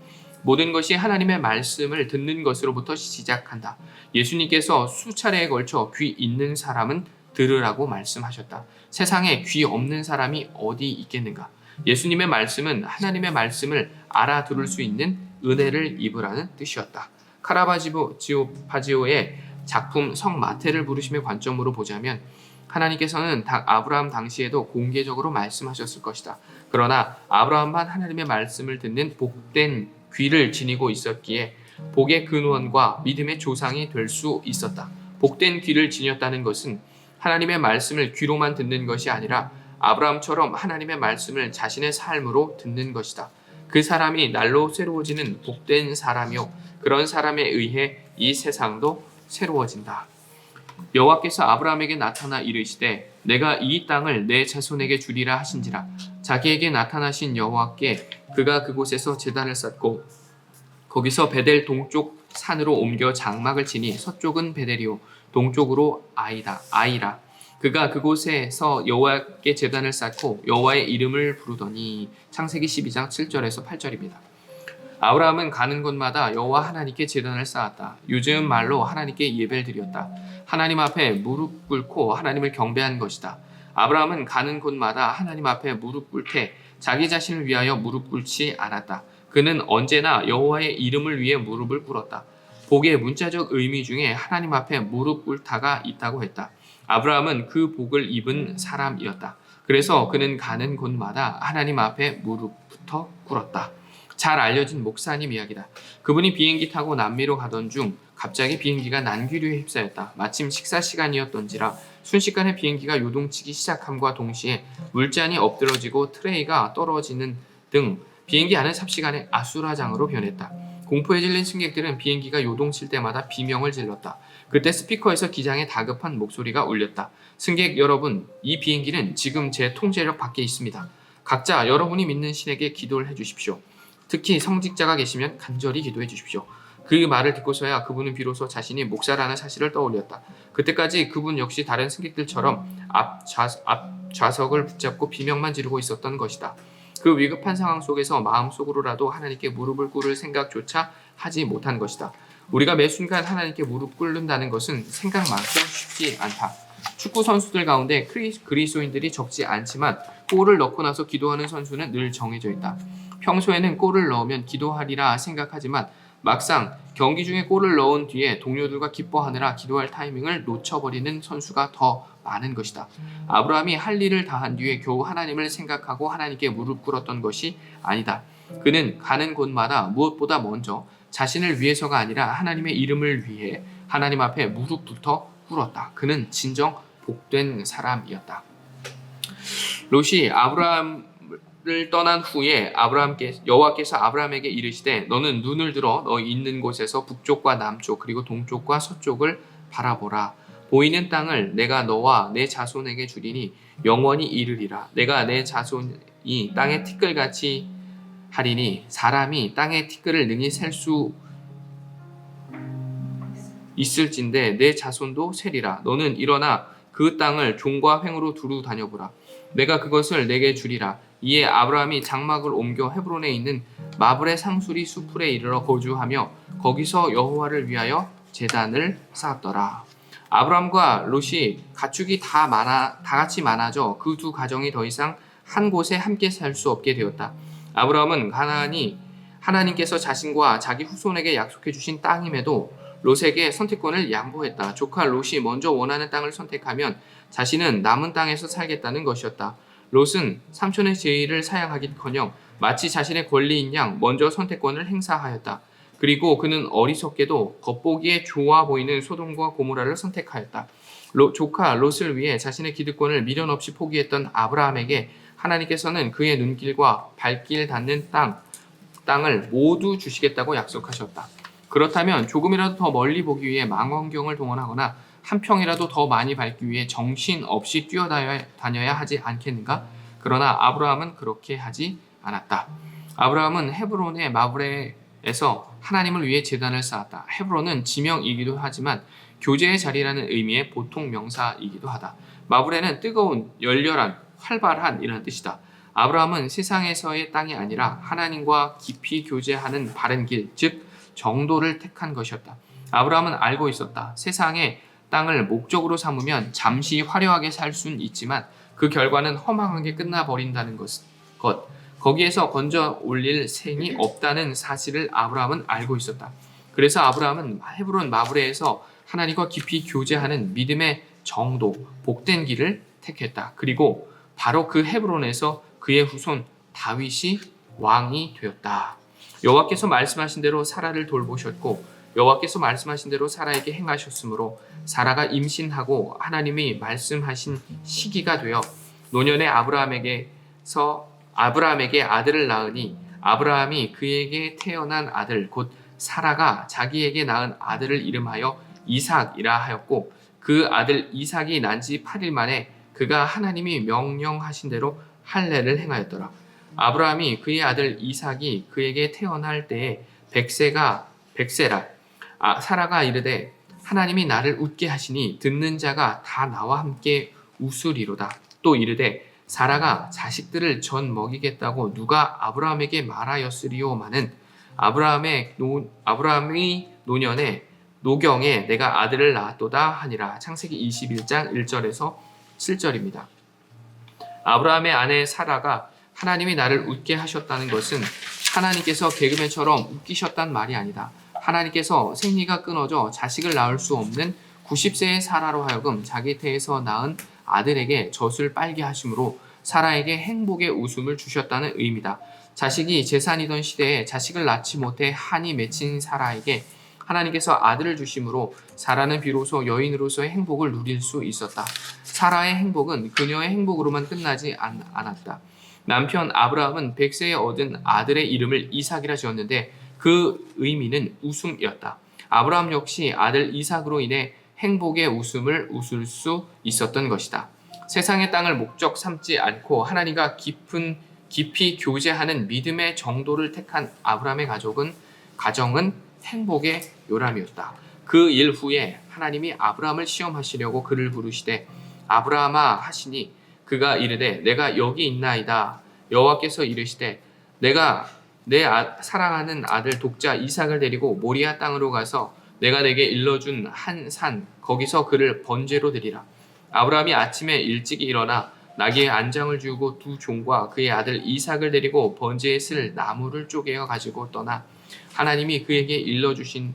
모든 것이 하나님의 말씀을 듣는 것으로부터 시작한다. 예수님께서 수차례에 걸쳐 귀 있는 사람은 들으라고 말씀하셨다. 세상에 귀 없는 사람이 어디 있겠는가? 예수님의 말씀은 하나님의 말씀을 알아들을 수 있는 은혜를 입으라는 뜻이었다. 카라바지오의 작품 성 마태를 부르심의 관점으로 보자면 하나님께서는 아브라함 당시에도 공개적으로 말씀하셨을 것이다. 그러나 아브라함만 하나님의 말씀을 듣는 복된 귀를 지니고 있었기에 복의 근원과 믿음의 조상이 될 수 있었다. 복된 귀를 지녔다는 것은 하나님의 말씀을 귀로만 듣는 것이 아니라 아브라함처럼 하나님의 말씀을 자신의 삶으로 듣는 것이다. 그 사람이 날로 새로워지는 복된 사람이요, 그런 사람에 의해 이 세상도 새로워진다. 여호와께서 아브라함에게 나타나 이르시되 내가 이 땅을 내 자손에게 주리라 하신지라. 자기에게 나타나신 여호와께 그가 그곳에서 제단을 쌓고 거기서 베델 동쪽 산으로 옮겨 장막을 치니 서쪽은 베델이요 동쪽으로 아이라. 그가 그곳에서 여호와께 제단을 쌓고 여호와의 이름을 부르더니. 창세기 12장 7절에서 8절입니다. 아브라함은 가는 곳마다 여호와 하나님께 제단을 쌓았다. 요즘 말로 하나님께 예배를 드렸다. 하나님 앞에 무릎 꿇고 하나님을 경배한 것이다. 아브라함은 가는 곳마다 하나님 앞에 무릎 꿇되 자기 자신을 위하여 무릎 꿇지 않았다. 그는 언제나 여호와의 이름을 위해 무릎을 꿇었다. 복의 문자적 의미 중에 하나님 앞에 무릎 꿇다가 있다고 했다. 아브라함은 그 복을 입은 사람이었다. 그래서 그는 가는 곳마다 하나님 앞에 무릎부터 꿇었다. 잘 알려진 목사님 이야기다. 그분이 비행기 타고 남미로 가던 중 갑자기 비행기가 난기류에 휩싸였다. 마침 식사 시간이었던지라 순식간에 비행기가 요동치기 시작함과 동시에 물잔이 엎드러지고 트레이가 떨어지는 등 비행기 안은 삽시간에 아수라장으로 변했다. 공포에 질린 승객들은 비행기가 요동칠 때마다 비명을 질렀다. 그때 스피커에서 기장의 다급한 목소리가 울렸다. 승객 여러분, 이 비행기는 지금 제 통제력 밖에 있습니다. 각자 여러분이 믿는 신에게 기도를 해주십시오. 특히 성직자가 계시면 간절히 기도해 주십시오. 그 말을 듣고서야 그분은 비로소 자신이 목사라는 사실을 떠올렸다. 그때까지 그분 역시 다른 승객들처럼 앞 좌석을 붙잡고 비명만 지르고 있었던 것이다. 그 위급한 상황 속에서 마음속으로라도 하나님께 무릎을 꿇을 생각조차 하지 못한 것이다. 우리가 매 순간 하나님께 무릎 꿇는다는 것은 생각만큼 쉽지 않다. 축구 선수들 가운데 그리스도인들이 적지 않지만 골을 넣고 나서 기도하는 선수는 늘 정해져 있다. 평소에는 골을 넣으면 기도하리라 생각하지만 막상 경기 중에 골을 넣은 뒤에 동료들과 기뻐하느라 기도할 타이밍을 놓쳐버리는 선수가 더 많은 것이다. 아브라함이 할 일을 다한 뒤에 겨우 하나님을 생각하고 하나님께 무릎 꿇었던 것이 아니다. 그는 가는 곳마다 무엇보다 먼저 자신을 위해서가 아니라 하나님의 이름을 위해 하나님 앞에 무릎부터 꿇었다. 그는 진정 복된 사람이었다. 롯이 아브라함을 떠난 후에 여호와께서 아브라함에게 이르시되 너는 눈을 들어 너 있는 곳에서 북쪽과 남쪽 그리고 동쪽과 서쪽을 바라보라. 보이는 땅을 내가 너와 내 자손에게 주리니 영원히 이르리라. 내가 내 자손이 땅의 티끌같이 하리니 사람이 땅의 티끌을 능히 셀 수 있을진데 내 자손도 세리라. 너는 일어나 그 땅을 종과 횡으로 두루 다녀보라. 내가 그것을 내게 주리라. 이에 아브라함이 장막을 옮겨 헤브론에 있는 마브레 상수리 수풀에 이르러 거주하며 거기서 여호와를 위하여 제단을 쌓았더라. 아브라함과 롯이 가축이 다 같이 많아져 그 두 가정이 더 이상 한 곳에 함께 살 수 없게 되었다. 아브라함은 가나안이 하나님께서 자신과 자기 후손에게 약속해 주신 땅임에도 롯에게 선택권을 양보했다. 조카 롯이 먼저 원하는 땅을 선택하면 자신은 남은 땅에서 살겠다는 것이었다. 롯은 삼촌의 제의를 사양하기커녕 마치 자신의 권리인 양 먼저 선택권을 행사하였다. 그리고 그는 어리석게도 겉보기에 좋아 보이는 소돔과 고모라를 선택하였다. 조카 롯을 위해 자신의 기득권을 미련 없이 포기했던 아브라함에게 하나님께서는 그의 눈길과 발길 닿는 땅을 모두 주시겠다고 약속하셨다. 그렇다면 조금이라도 더 멀리 보기 위해 망원경을 동원하거나 한 평이라도 더 많이 밟기 위해 정신없이 뛰어다녀야 하지 않겠는가? 그러나 아브라함은 그렇게 하지 않았다. 아브라함은 헤브론의 마브레에서 하나님을 위해 제단을 쌓았다. 헤브론은 지명이기도 하지만 교제의 자리라는 의미의 보통 명사이기도 하다. 마브레는 뜨거운, 열렬한, 활발한 이라는 뜻이다. 아브라함은 세상에서의 땅이 아니라 하나님과 깊이 교제하는 바른 길, 즉 정도를 택한 것이었다. 아브라함은 알고 있었다. 세상의 땅을 목적으로 삼으면 잠시 화려하게 살 수는 있지만 그 결과는 허망하게 끝나버린다는 것. 거기에서 건져 올릴 생이 없다는 사실을 아브라함은 알고 있었다. 그래서 아브라함은 헤브론 마브레에서 하나님과 깊이 교제하는 믿음의 정도, 복된 길을 택했다. 그리고 바로 그 헤브론에서 그의 후손 다윗이 왕이 되었다. 여호와께서 말씀하신 대로 사라를 돌보셨고 여호와께서 말씀하신 대로 사라에게 행하셨으므로 사라가 임신하고 하나님이 말씀하신 시기가 되어 노년의 아브라함에게 아들을 낳으니 아브라함이 그에게 태어난 아들 곧 사라가 자기에게 낳은 아들을 이름하여 이삭이라 하였고 그 아들 이삭이 난 지 8일 만에 그가 하나님이 명령하신 대로 할례를 행하였더라. 아브라함이 그의 아들 이삭이 그에게 태어날 때에 백세라 사라가 이르되 하나님이 나를 웃게 하시니 듣는 자가 다 나와 함께 웃으리로다. 또 이르되 사라가 자식들을 전 먹이겠다고 누가 아브라함에게 말하였으리오마는 아브라함이 노경에 내가 아들을 낳았도다 하니라. 창세기 21장 1절에서 7절입니다. 아브라함의 아내 사라가 하나님이 나를 웃게 하셨다는 것은 하나님께서 개그맨처럼 웃기셨단 말이 아니다. 하나님께서 생리가 끊어져 자식을 낳을 수 없는 90세의 사라로 하여금 자기 태에서 낳은 아들에게 젖을 빨게 하심으로 사라에게 행복의 웃음을 주셨다는 의미다. 자식이 재산이던 시대에 자식을 낳지 못해 한이 맺힌 사라에게 하나님께서 아들을 주심으로 사라는 비로소 여인으로서의 행복을 누릴 수 있었다. 사라의 행복은 그녀의 행복으로만 끝나지 않았다. 남편 아브라함은 100세에 얻은 아들의 이름을 이삭이라 지었는데 그 의미는 웃음이었다. 아브라함 역시 아들 이삭으로 인해 행복의 웃음을 웃을 수 있었던 것이다. 세상의 땅을 목적 삼지 않고 하나님과 깊이 교제하는 믿음의 정도를 택한 아브라함의 가정은 행복의 요람이었다. 그 일 후에 하나님이 아브라함을 시험하시려고 그를 부르시되 아브라함아 하시니 그가 이르되 내가 여기 있나이다. 여호와께서 이르시되 내가 내 사랑하는 아들 독자 이삭을 데리고 모리아 땅으로 가서 내가 내게 일러준 한 산 거기서 그를 번제로 드리라. 아브라함이 아침에 일찍 일어나 나귀의 안장을 주고 두 종과 그의 아들 이삭을 데리고 번제에 쓸 나무를 쪼개어 가지고 떠나 하나님이 그에게 일러주신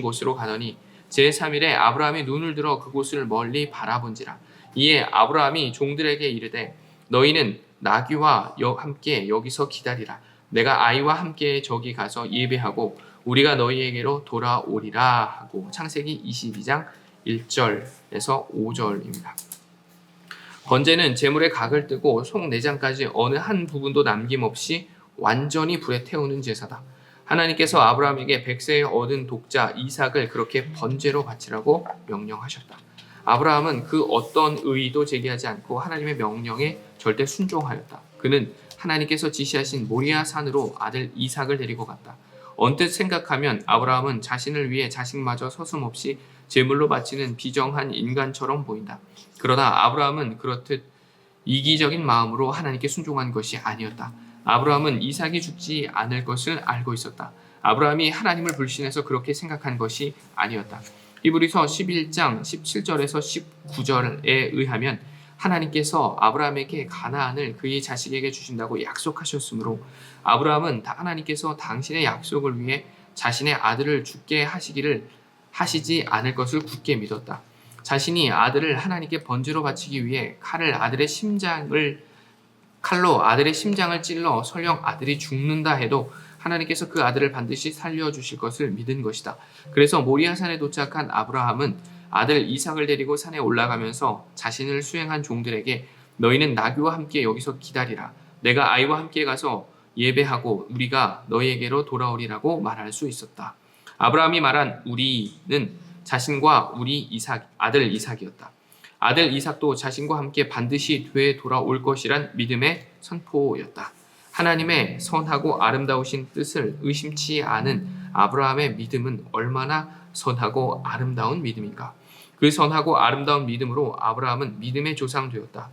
곳으로 가더니 제3일에 아브라함이 눈을 들어 그곳을 멀리 바라본지라. 이에 아브라함이 종들에게 이르되 너희는 나귀와 함께 여기서 기다리라. 내가 아이와 함께 저기 가서 예배하고 우리가 너희에게로 돌아오리라 하고. 창세기 22장 1절에서 5절입니다. 번제는 제물의 각을 뜨고 속 내장까지 어느 한 부분도 남김없이 완전히 불에 태우는 제사다. 하나님께서 아브라함에게 100세에 얻은 독자 이삭을 그렇게 번제로 바치라고 명령하셨다. 아브라함은 그 어떤 의의도 제기하지 않고 하나님의 명령에 절대 순종하였다. 그는 하나님께서 지시하신 모리아 산으로 아들 이삭을 데리고 갔다. 언뜻 생각하면 아브라함은 자신을 위해 자식마저 서슴없이 제물로 바치는 비정한 인간처럼 보인다. 그러나 아브라함은 그렇듯 이기적인 마음으로 하나님께 순종한 것이 아니었다. 아브라함은 이삭이 죽지 않을 것을 알고 있었다. 아브라함이 하나님을 불신해서 그렇게 생각한 것이 아니었다. 히브리서 11장 17절에서 19절에 의하면 하나님께서 아브라함에게 가나안을 그의 자식에게 주신다고 약속하셨으므로 아브라함은 하나님께서 당신의 약속을 위해 자신의 아들을 죽게 하시지 않을 것을 굳게 믿었다. 자신이 아들을 하나님께 번제로 바치기 위해 칼로 아들의 심장을 찔러 설령 아들이 죽는다 해도 하나님께서 그 아들을 반드시 살려주실 것을 믿은 것이다. 그래서 모리아산에 도착한 아브라함은 아들 이삭을 데리고 산에 올라가면서 자신을 수행한 종들에게 너희는 나귀와 함께 여기서 기다리라. 내가 아이와 함께 가서 예배하고 우리가 너희에게로 돌아오리라고 말할 수 있었다. 아브라함이 말한 우리는 자신과 아들 이삭이었다. 아들 이삭도 자신과 함께 반드시 되돌아올 것이란 믿음의 선포였다. 하나님의 선하고 아름다우신 뜻을 의심치 않은 아브라함의 믿음은 얼마나 선하고 아름다운 믿음인가. 그 선하고 아름다운 믿음으로 아브라함은 믿음의 조상 되었다.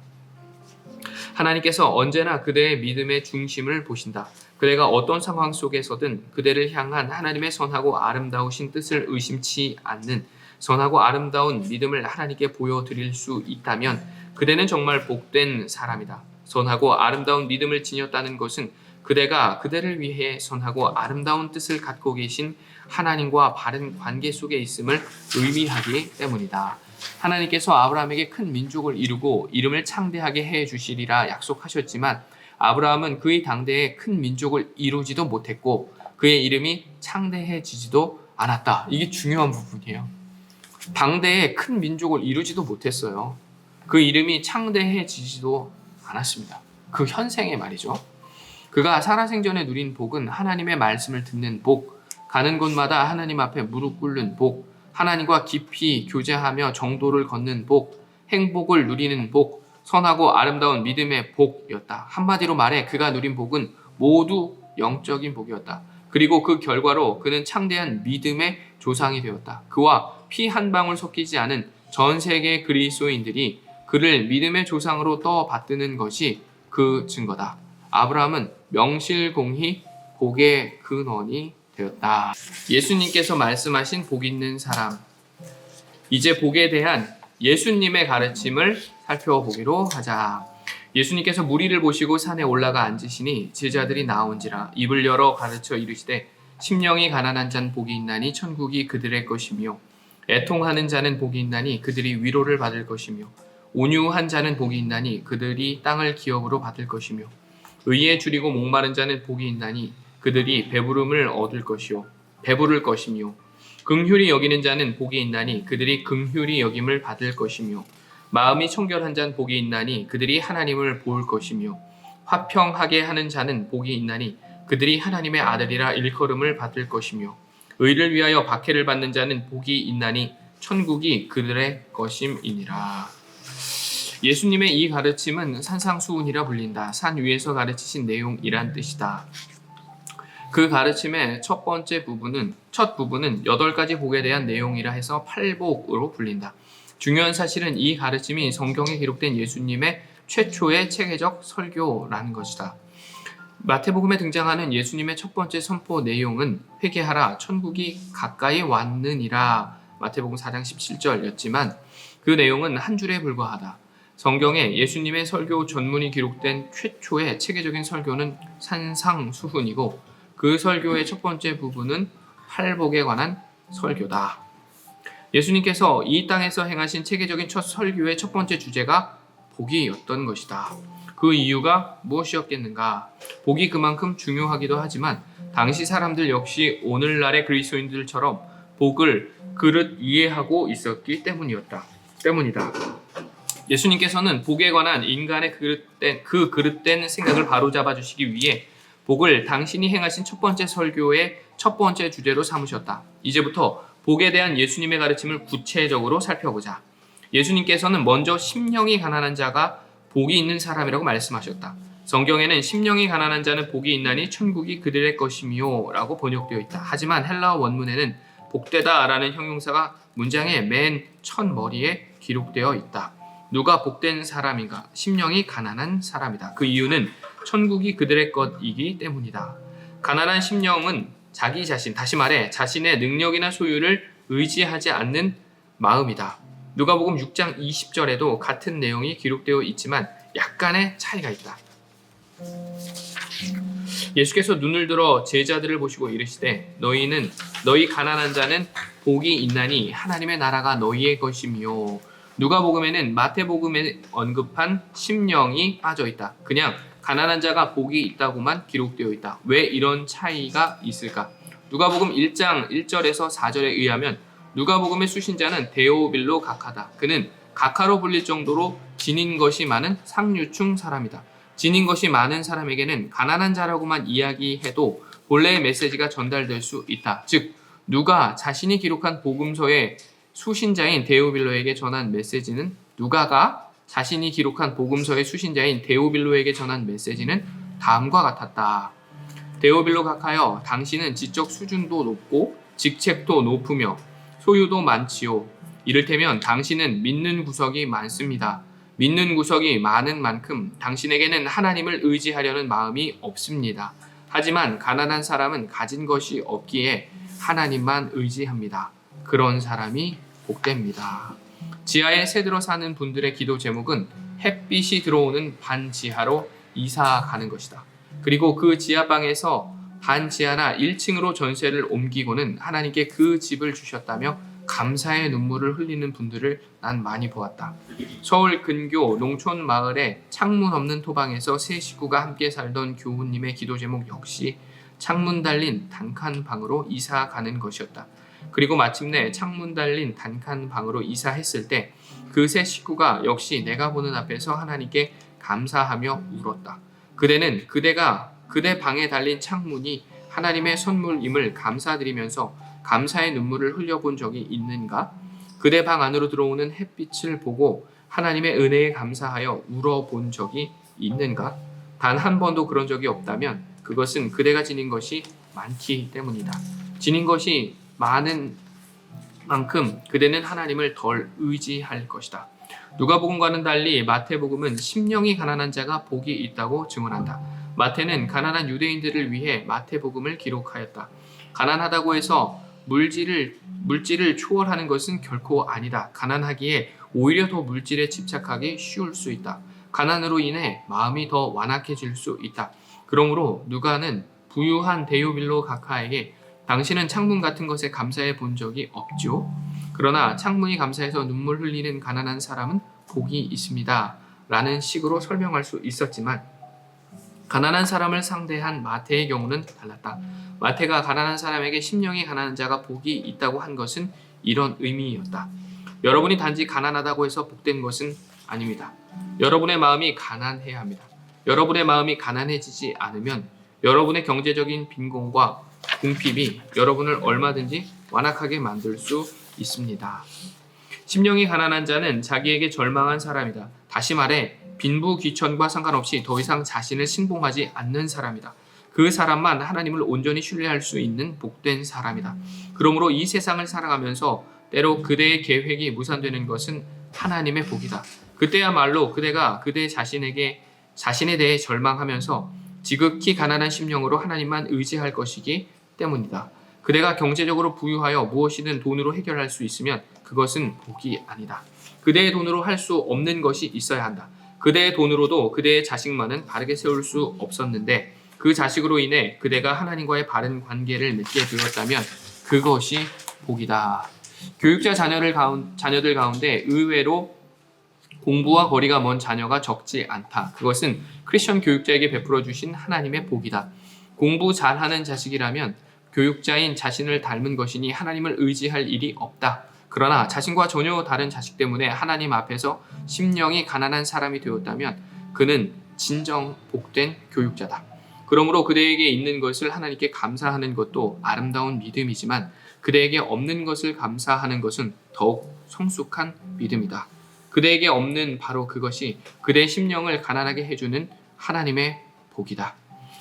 하나님께서 언제나 그대의 믿음의 중심을 보신다. 그대가 어떤 상황 속에서든 그대를 향한 하나님의 선하고 아름다우신 뜻을 의심치 않는 선하고 아름다운 믿음을 하나님께 보여드릴 수 있다면 그대는 정말 복된 사람이다. 선하고 아름다운 믿음을 지녔다는 것은 그대가 그대를 위해 선하고 아름다운 뜻을 갖고 계신 하나님과 바른 관계 속에 있음을 의미하기 때문이다. 하나님께서 아브라함에게 큰 민족을 이루고 이름을 창대하게 해 주시리라 약속하셨지만 아브라함은 그의 당대에 큰 민족을 이루지도 못했고 그의 이름이 창대해지지도 않았다. 이게 중요한 부분이에요. 당대에 큰 민족을 이루지도 못했어요. 그 이름이 창대해지지도 않았습니다. 그 현생의 말이죠. 그가 살아생전에 누린 복은 하나님의 말씀을 듣는 복, 가는 곳마다 하나님 앞에 무릎 꿇는 복, 하나님과 깊이 교제하며 정도를 걷는 복, 행복을 누리는 복, 선하고 아름다운 믿음의 복이었다. 한마디로 말해 그가 누린 복은 모두 영적인 복이었다. 그리고 그 결과로 그는 창대한 믿음의 조상이 되었다. 그와 피 한 방울 섞이지 않은 전 세계 그리스도인들이 그를 믿음의 조상으로 떠받드는 것이 그 증거다. 아브라함은 명실공히 복의 근원이 되었다. 예수님께서 말씀하신 복 있는 사람. 이제 복에 대한 예수님의 가르침을 살펴보기로 하자. 예수님께서 무리를 보시고 산에 올라가 앉으시니 제자들이 나온지라 입을 열어 가르쳐 이르시되 심령이 가난한 자는 복이 있나니 천국이 그들의 것이며 애통하는 자는 복이 있나니 그들이 위로를 받을 것이며 온유한 자는 복이 있나니 그들이 땅을 기업으로 받을 것이며 의에 줄이고 목마른 자는 복이 있나니 그들이 배부름을 얻을 것이요 배부를 것이며 긍휼히 여기는 자는 복이 있나니 그들이 긍휼히 여김을 받을 것이며 마음이 청결한 자는 복이 있나니 그들이 하나님을 볼 것이며 화평하게 하는 자는 복이 있나니 그들이 하나님의 아들이라 일컬음을 받을 것이며 의를 위하여 박해를 받는 자는 복이 있나니 천국이 그들의 것임이니라. 예수님의 이 가르침은 산상수훈이라 불린다. 산 위에서 가르치신 내용이란 뜻이다. 그 가르침의 첫 부분은 8가지 복에 대한 내용이라 해서 팔복으로 불린다. 중요한 사실은 이 가르침이 성경에 기록된 예수님의 최초의 체계적 설교라는 것이다. 마태복음에 등장하는 예수님의 첫 번째 선포 내용은 회개하라 천국이 가까이 왔느니라 마태복음 4장 17절이었지만 그 내용은 한 줄에 불과하다. 성경에 예수님의 설교 전문이 기록된 최초의 체계적인 설교는 산상수훈이고 그 설교의 첫 번째 부분은 팔복에 관한 설교다. 예수님께서 이 땅에서 행하신 체계적인 첫 설교의 첫 번째 주제가 복이었던 것이다. 그 이유가 무엇이었겠는가? 복이 그만큼 중요하기도 하지만 당시 사람들 역시 오늘날의 그리스도인들처럼 복을 그릇 이해하고 있었기 때문이다. 예수님께서는 복에 관한 인간의 그릇된 생각을 바로잡아 주시기 위해 복을 당신이 행하신 첫 번째 설교의 첫 번째 주제로 삼으셨다. 이제부터 복에 대한 예수님의 가르침을 구체적으로 살펴보자. 예수님께서는 먼저 심령이 가난한 자가 복이 있는 사람이라고 말씀하셨다. 성경에는 심령이 가난한 자는 복이 있나니 천국이 그들의 것이며 라고 번역되어 있다. 하지만 헬라어 원문에는 복되다 라는 형용사가 문장의 맨 첫 머리에 기록되어 있다. 누가 복된 사람인가? 심령이 가난한 사람이다. 그 이유는 천국이 그들의 것이기 때문이다. 가난한 심령은 자기 자신, 다시 말해 자신의 능력이나 소유를 의지하지 않는 마음이다. 누가복음 6장 20절에도 같은 내용이 기록되어 있지만 약간의 차이가 있다. 예수께서 눈을 들어 제자들을 보시고 이르시되 너희 가난한 자는 복이 있나니 하나님의 나라가 너희의 것이며 누가복음에는 마태복음에 언급한 심령이 빠져 있다. 그냥 가난한 자가 복이 있다고만 기록되어 있다. 왜 이런 차이가 있을까? 누가복음 1장 1절에서 4절에 의하면 누가복음의 수신자는 데오빌로 각하다. 그는 각하로 불릴 정도로 지닌 것이 많은 상류층 사람이다. 지닌 것이 많은 사람에게는 가난한 자라고만 이야기해도 본래의 메시지가 전달될 수 있다. 즉 누가 자신이 기록한 복음서의 수신자인 데오빌로에게 전한 메시지는 누가가 자신이 기록한 복음서의 수신자인 데오빌로에게 전한 메시지는 다음과 같았다. 데오빌로 각하여 당신은 지적 수준도 높고 직책도 높으며 소유도 많지요. 이를테면 당신은 믿는 구석이 많습니다. 믿는 구석이 많은 만큼 당신에게는 하나님을 의지하려는 마음이 없습니다. 하지만 가난한 사람은 가진 것이 없기에 하나님만 의지합니다. 그런 사람이 복됩니다. 지하에 새들어 사는 분들의 기도 제목은 햇빛이 들어오는 반지하로 이사 가는 것이다. 그리고 그 지하방에서 반지하나 1층으로 전세를 옮기고는 하나님께 그 집을 주셨다며 감사의 눈물을 흘리는 분들을 난 많이 보았다. 서울 근교 농촌 마을의 창문 없는 토방에서 세 식구가 함께 살던 교우님의 기도 제목 역시 창문 달린 단칸방으로 이사 가는 것이었다. 그리고 마침내 창문 달린 단칸방으로 이사했을 때 그 세 식구가 역시 내가 보는 앞에서 하나님께 감사하며 울었다. 그대 방에 달린 창문이 하나님의 선물임을 감사드리면서 감사의 눈물을 흘려본 적이 있는가? 그대 방 안으로 들어오는 햇빛을 보고 하나님의 은혜에 감사하여 울어본 적이 있는가? 단 한 번도 그런 적이 없다면 그것은 그대가 지닌 것이 많기 때문이다. 지닌 것이 많은 만큼 그대는 하나님을 덜 의지할 것이다. 누가복음과는 달리 마태복음은 심령이 가난한 자가 복이 있다고 증언한다. 마태는 가난한 유대인들을 위해 마태복음을 기록하였다. 가난하다고 해서 물질을 초월하는 것은 결코 아니다. 가난하기에 오히려 더 물질에 집착하기 쉬울 수 있다. 가난으로 인해 마음이 더 완악해질 수 있다. 그러므로 누가는 부유한 데요빌로 가카에게 당신은 창문 같은 것에 감사해 본 적이 없죠. 그러나 창문이 감사해서 눈물 흘리는 가난한 사람은 복이 있습니다. 라는 식으로 설명할 수 있었지만 가난한 사람을 상대한 마태의 경우는 달랐다. 마태가 가난한 사람에게 심령이 가난한 자가 복이 있다고 한 것은 이런 의미였다. 여러분이 단지 가난하다고 해서 복된 것은 아닙니다. 여러분의 마음이 가난해야 합니다. 여러분의 마음이 가난해지지 않으면 여러분의 경제적인 빈곤과 궁핍이 여러분을 얼마든지 완악하게 만들 수 있습니다. 심령이 가난한 자는 자기에게 절망한 사람이다. 다시 말해 빈부귀천과 상관없이 더 이상 자신을 신봉하지 않는 사람이다. 그 사람만 하나님을 온전히 신뢰할 수 있는 복된 사람이다. 그러므로 이 세상을 살아가면서 때로 그대의 계획이 무산되는 것은 하나님의 복이다. 그때야말로 그대가 그대 자신에 대해 절망하면서 지극히 가난한 심령으로 하나님만 의지할 것이기 때문이다. 그대가 경제적으로 부유하여 무엇이든 돈으로 해결할 수 있으면 그것은 복이 아니다. 그대의 돈으로 할 수 없는 것이 있어야 한다. 그대의 돈으로도 그대의 자식만은 바르게 세울 수 없었는데 그 자식으로 인해 그대가 하나님과의 바른 관계를 맺게 되었다면 그것이 복이다. 교육자 자녀들 가운데 의외로 공부와 거리가 먼 자녀가 적지 않다. 그것은 크리스천 교육자에게 베풀어 주신 하나님의 복이다. 공부 잘하는 자식이라면 교육자인 자신을 닮은 것이니 하나님을 의지할 일이 없다. 그러나 자신과 전혀 다른 자식 때문에 하나님 앞에서 심령이 가난한 사람이 되었다면 그는 진정 복된 교육자다. 그러므로 그대에게 있는 것을 하나님께 감사하는 것도 아름다운 믿음이지만 그대에게 없는 것을 감사하는 것은 더욱 성숙한 믿음이다. 그대에게 없는 바로 그것이 그대의 심령을 가난하게 해주는 하나님의 복이다.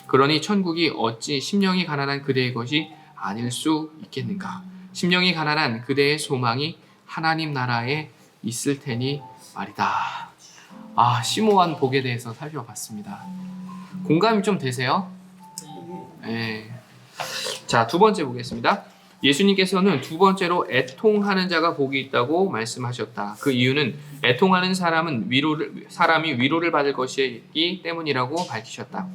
그러니 천국이 어찌 심령이 가난한 그대의 것이 아닐 수 있겠는가? 심령이 가난한 그대의 소망이 하나님 나라에 있을 테니 말이다. 심오한 복에 대해서 살펴봤습니다. 공감이 좀 되세요? 네. 자, 두 번째 보겠습니다. 예수님께서는 두 번째로 애통하는 자가 복이 있다고 말씀하셨다. 그 이유는 애통하는 사람이 위로를 받을 것이기 때문이라고 밝히셨다.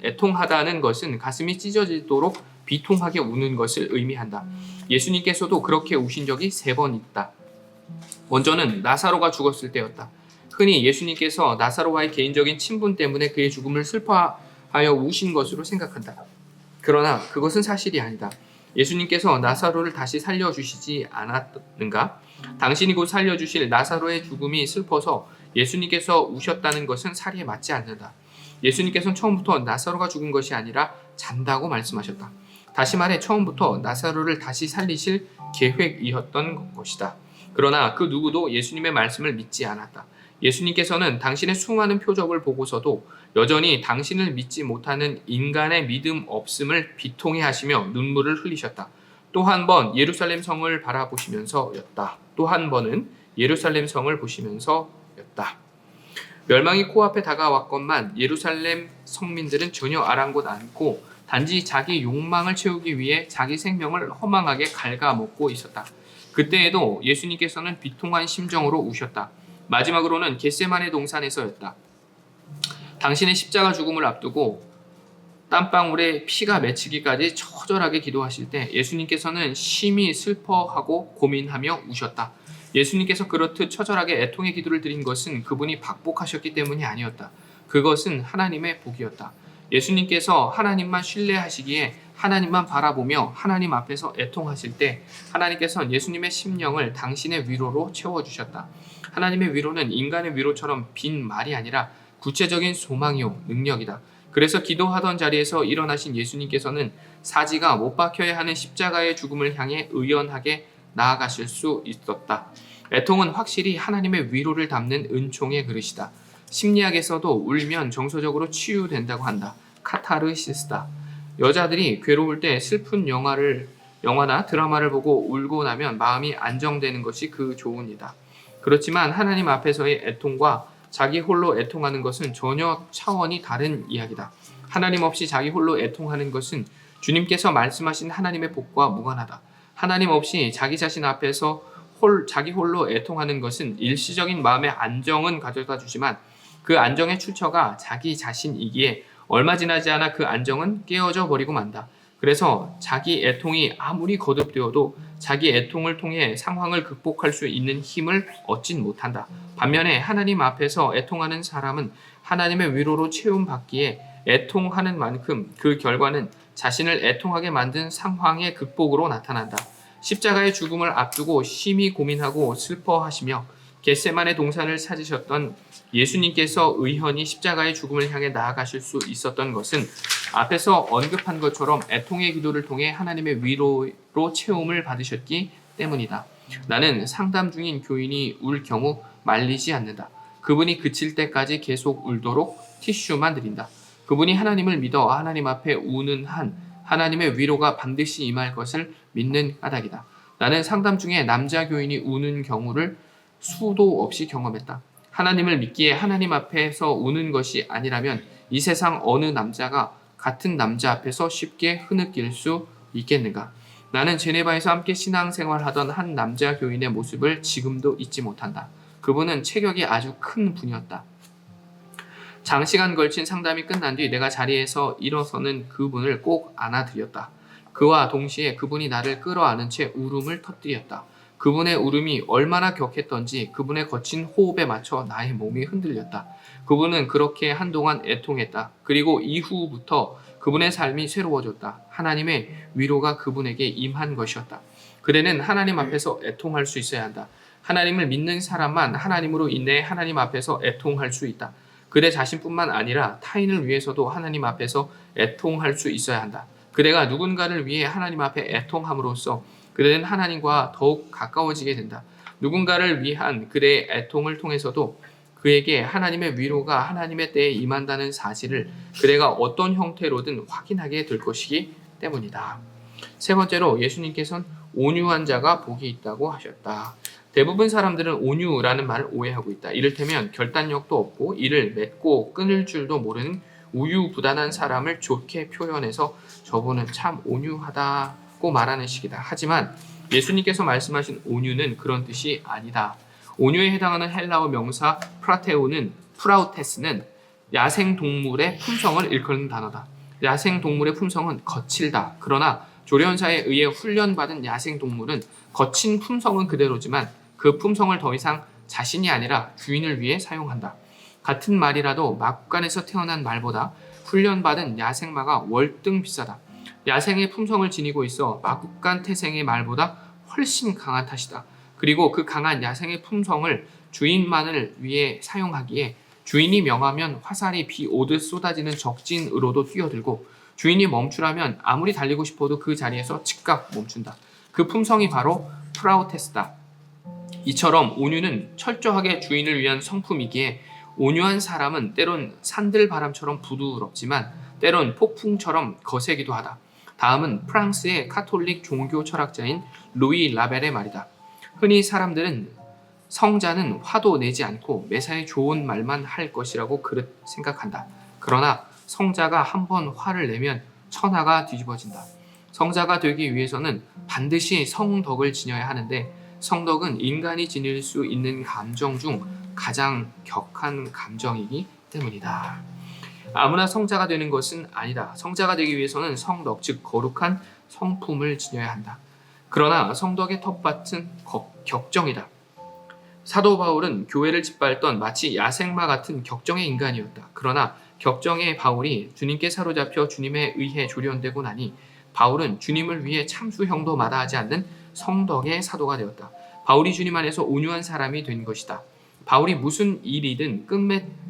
애통하다는 것은 가슴이 찢어지도록 비통하게 우는 것을 의미한다. 예수님께서도 그렇게 우신 적이 3번 있다. 먼저는 나사로가 죽었을 때였다. 흔히 예수님께서 나사로와의 개인적인 친분 때문에 그의 죽음을 슬퍼하여 우신 것으로 생각한다. 그러나 그것은 사실이 아니다. 예수님께서 나사로를 다시 살려주시지 않았는가? 당신이 곧 살려주실 나사로의 죽음이 슬퍼서 예수님께서 우셨다는 것은 사리에 맞지 않는다. 예수님께서는 처음부터 나사로가 죽은 것이 아니라 잔다고 말씀하셨다. 다시 말해 처음부터 나사로를 다시 살리실 계획이었던 것이다. 그러나 그 누구도 예수님의 말씀을 믿지 않았다. 예수님께서는 당신의 수많은 표적을 보고서도 여전히 당신을 믿지 못하는 인간의 믿음 없음을 비통해 하시며 눈물을 흘리셨다. 또 한 번 예루살렘 성을 바라보시면서였다. 또 한 번은 예루살렘 성을 보시면서였다. 멸망이 코앞에 다가왔건만 예루살렘 성민들은 전혀 아랑곳 않고 단지 자기 욕망을 채우기 위해 자기 생명을 허망하게 갉아먹고 있었다. 그때에도 예수님께서는 비통한 심정으로 우셨다. 마지막으로는 겟세마네 동산에서였다. 당신의 십자가 죽음을 앞두고 땀방울에 피가 맺히기까지 처절하게 기도하실 때 예수님께서는 심히 슬퍼하고 고민하며 우셨다. 예수님께서 그렇듯 처절하게 애통의 기도를 드린 것은 그분이 박복하셨기 때문이 아니었다. 그것은 하나님의 복이었다. 예수님께서 하나님만 신뢰하시기에 하나님만 바라보며 하나님 앞에서 애통하실 때 하나님께서는 예수님의 심령을 당신의 위로로 채워주셨다. 하나님의 위로는 인간의 위로처럼 빈 말이 아니라 구체적인 소망이요 능력이다. 그래서 기도하던 자리에서 일어나신 예수님께서는 사지가 못 박혀야 하는 십자가의 죽음을 향해 의연하게 나아가실 수 있었다. 애통은 확실히 하나님의 위로를 담는 은총의 그릇이다. 심리학에서도 울면 정서적으로 치유된다고 한다. 카타르시스다. 여자들이 괴로울 때 슬픈 영화나 드라마를 보고 울고 나면 마음이 안정되는 것이 그 조언이다. 그렇지만 하나님 앞에서의 애통과 자기 홀로 애통하는 것은 전혀 차원이 다른 이야기다. 하나님 없이 자기 홀로 애통하는 것은 주님께서 말씀하신 하나님의 복과 무관하다. 하나님 없이 자기 자신 앞에서 자기 홀로 애통하는 것은 일시적인 마음의 안정은 가져다 주지만 그 안정의 출처가 자기 자신이기에 얼마 지나지 않아 그 안정은 깨어져 버리고 만다. 그래서 자기 애통이 아무리 거듭되어도 자기 애통을 통해 상황을 극복할 수 있는 힘을 얻진 못한다. 반면에 하나님 앞에서 애통하는 사람은 하나님의 위로로 채움받기에 애통하는 만큼 그 결과는 자신을 애통하게 만든 상황의 극복으로 나타난다. 십자가의 죽음을 앞두고 심히 고민하고 슬퍼하시며 겟세마네 동산을 찾으셨던 예수님께서 의연히 십자가의 죽음을 향해 나아가실 수 있었던 것은 앞에서 언급한 것처럼 애통의 기도를 통해 하나님의 위로로 채움을 받으셨기 때문이다. 나는 상담 중인 교인이 울 경우 말리지 않는다. 그분이 그칠 때까지 계속 울도록 티슈만 드린다. 그분이 하나님을 믿어 하나님 앞에 우는 한 하나님의 위로가 반드시 임할 것을 믿는 까닭이다. 나는 상담 중에 남자 교인이 우는 경우를 수도 없이 경험했다. 하나님을 믿기에 하나님 앞에서 우는 것이 아니라면 이 세상 어느 남자가 같은 남자 앞에서 쉽게 흐느낄 수 있겠는가? 나는 제네바에서 함께 신앙생활하던 한 남자 교인의 모습을 지금도 잊지 못한다. 그분은 체격이 아주 큰 분이었다. 장시간 걸친 상담이 끝난 뒤 내가 자리에서 일어서는 그분을 꼭 안아드렸다. 그와 동시에 그분이 나를 끌어안은 채 울음을 터뜨렸다. 그분의 울음이 얼마나 격했던지 그분의 거친 호흡에 맞춰 나의 몸이 흔들렸다. 그분은 그렇게 한동안 애통했다. 그리고 이후부터 그분의 삶이 새로워졌다. 하나님의 위로가 그분에게 임한 것이었다. 그대는 하나님 앞에서 애통할 수 있어야 한다. 하나님을 믿는 사람만 하나님으로 인해 하나님 앞에서 애통할 수 있다. 그대 자신뿐만 아니라 타인을 위해서도 하나님 앞에서 애통할 수 있어야 한다. 그대가 누군가를 위해 하나님 앞에 애통함으로써 그대는 하나님과 더욱 가까워지게 된다. 누군가를 위한 그대의 애통을 통해서도 그에게 하나님의 위로가 하나님의 때에 임한다는 사실을 그대가 어떤 형태로든 확인하게 될 것이기 때문이다. 세 번째로 예수님께서는 온유한 자가 복이 있다고 하셨다. 대부분 사람들은 온유라는 말을 오해하고 있다. 이를테면 결단력도 없고 이를 맺고 끊을 줄도 모르는 우유부단한 사람을 좋게 표현해서 저분은 참 온유하다고 말하는 식이다. 하지만 예수님께서 말씀하신 온유는 그런 뜻이 아니다. 온유에 해당하는 헬라어 명사 프라우테스는 야생동물의 품성을 일컫는 단어다. 야생동물의 품성은 거칠다. 그러나 조련사에 의해 훈련받은 야생동물은 거친 품성은 그대로지만 그 품성을 더 이상 자신이 아니라 주인을 위해 사용한다. 같은 말이라도 마구간에서 태어난 말보다 훈련받은 야생마가 월등 비싸다. 야생의 품성을 지니고 있어 마구간 태생의 말보다 훨씬 강한 탓이다. 그리고 그 강한 야생의 품성을 주인만을 위해 사용하기에 주인이 명하면 화살이 비 오듯 쏟아지는 적진으로도 뛰어들고 주인이 멈추라면 아무리 달리고 싶어도 그 자리에서 즉각 멈춘다. 그 품성이 바로 프라우테스다. 이처럼 온유는 철저하게 주인을 위한 성품이기에 온유한 사람은 때론 산들바람처럼 부드럽지만 때론 폭풍처럼 거세기도 하다. 다음은 프랑스의 카톨릭 종교 철학자인 루이 라벨의 말이다. 흔히 사람들은 성자는 화도 내지 않고 매사에 좋은 말만 할 것이라고 생각한다. 그러나 성자가 한번 화를 내면 천하가 뒤집어진다. 성자가 되기 위해서는 반드시 성덕을 지녀야 하는데 성덕은 인간이 지닐 수 있는 감정 중 가장 격한 감정이기 때문이다. 아무나 성자가 되는 것은 아니다. 성자가 되기 위해서는 성덕, 즉 거룩한 성품을 지녀야 한다. 그러나 성덕의 텃밭은 격정이다. 사도 바울은 교회를 짓밟던 마치 야생마 같은 격정의 인간이었다. 그러나 격정의 바울이 주님께 사로잡혀 주님에 의해 조련되고 나니 바울은 주님을 위해 참수형도 마다하지 않는 성덕의 사도가 되었다. 바울이 주님 안에서 온유한 사람이 된 것이다. 바울이 무슨 일이든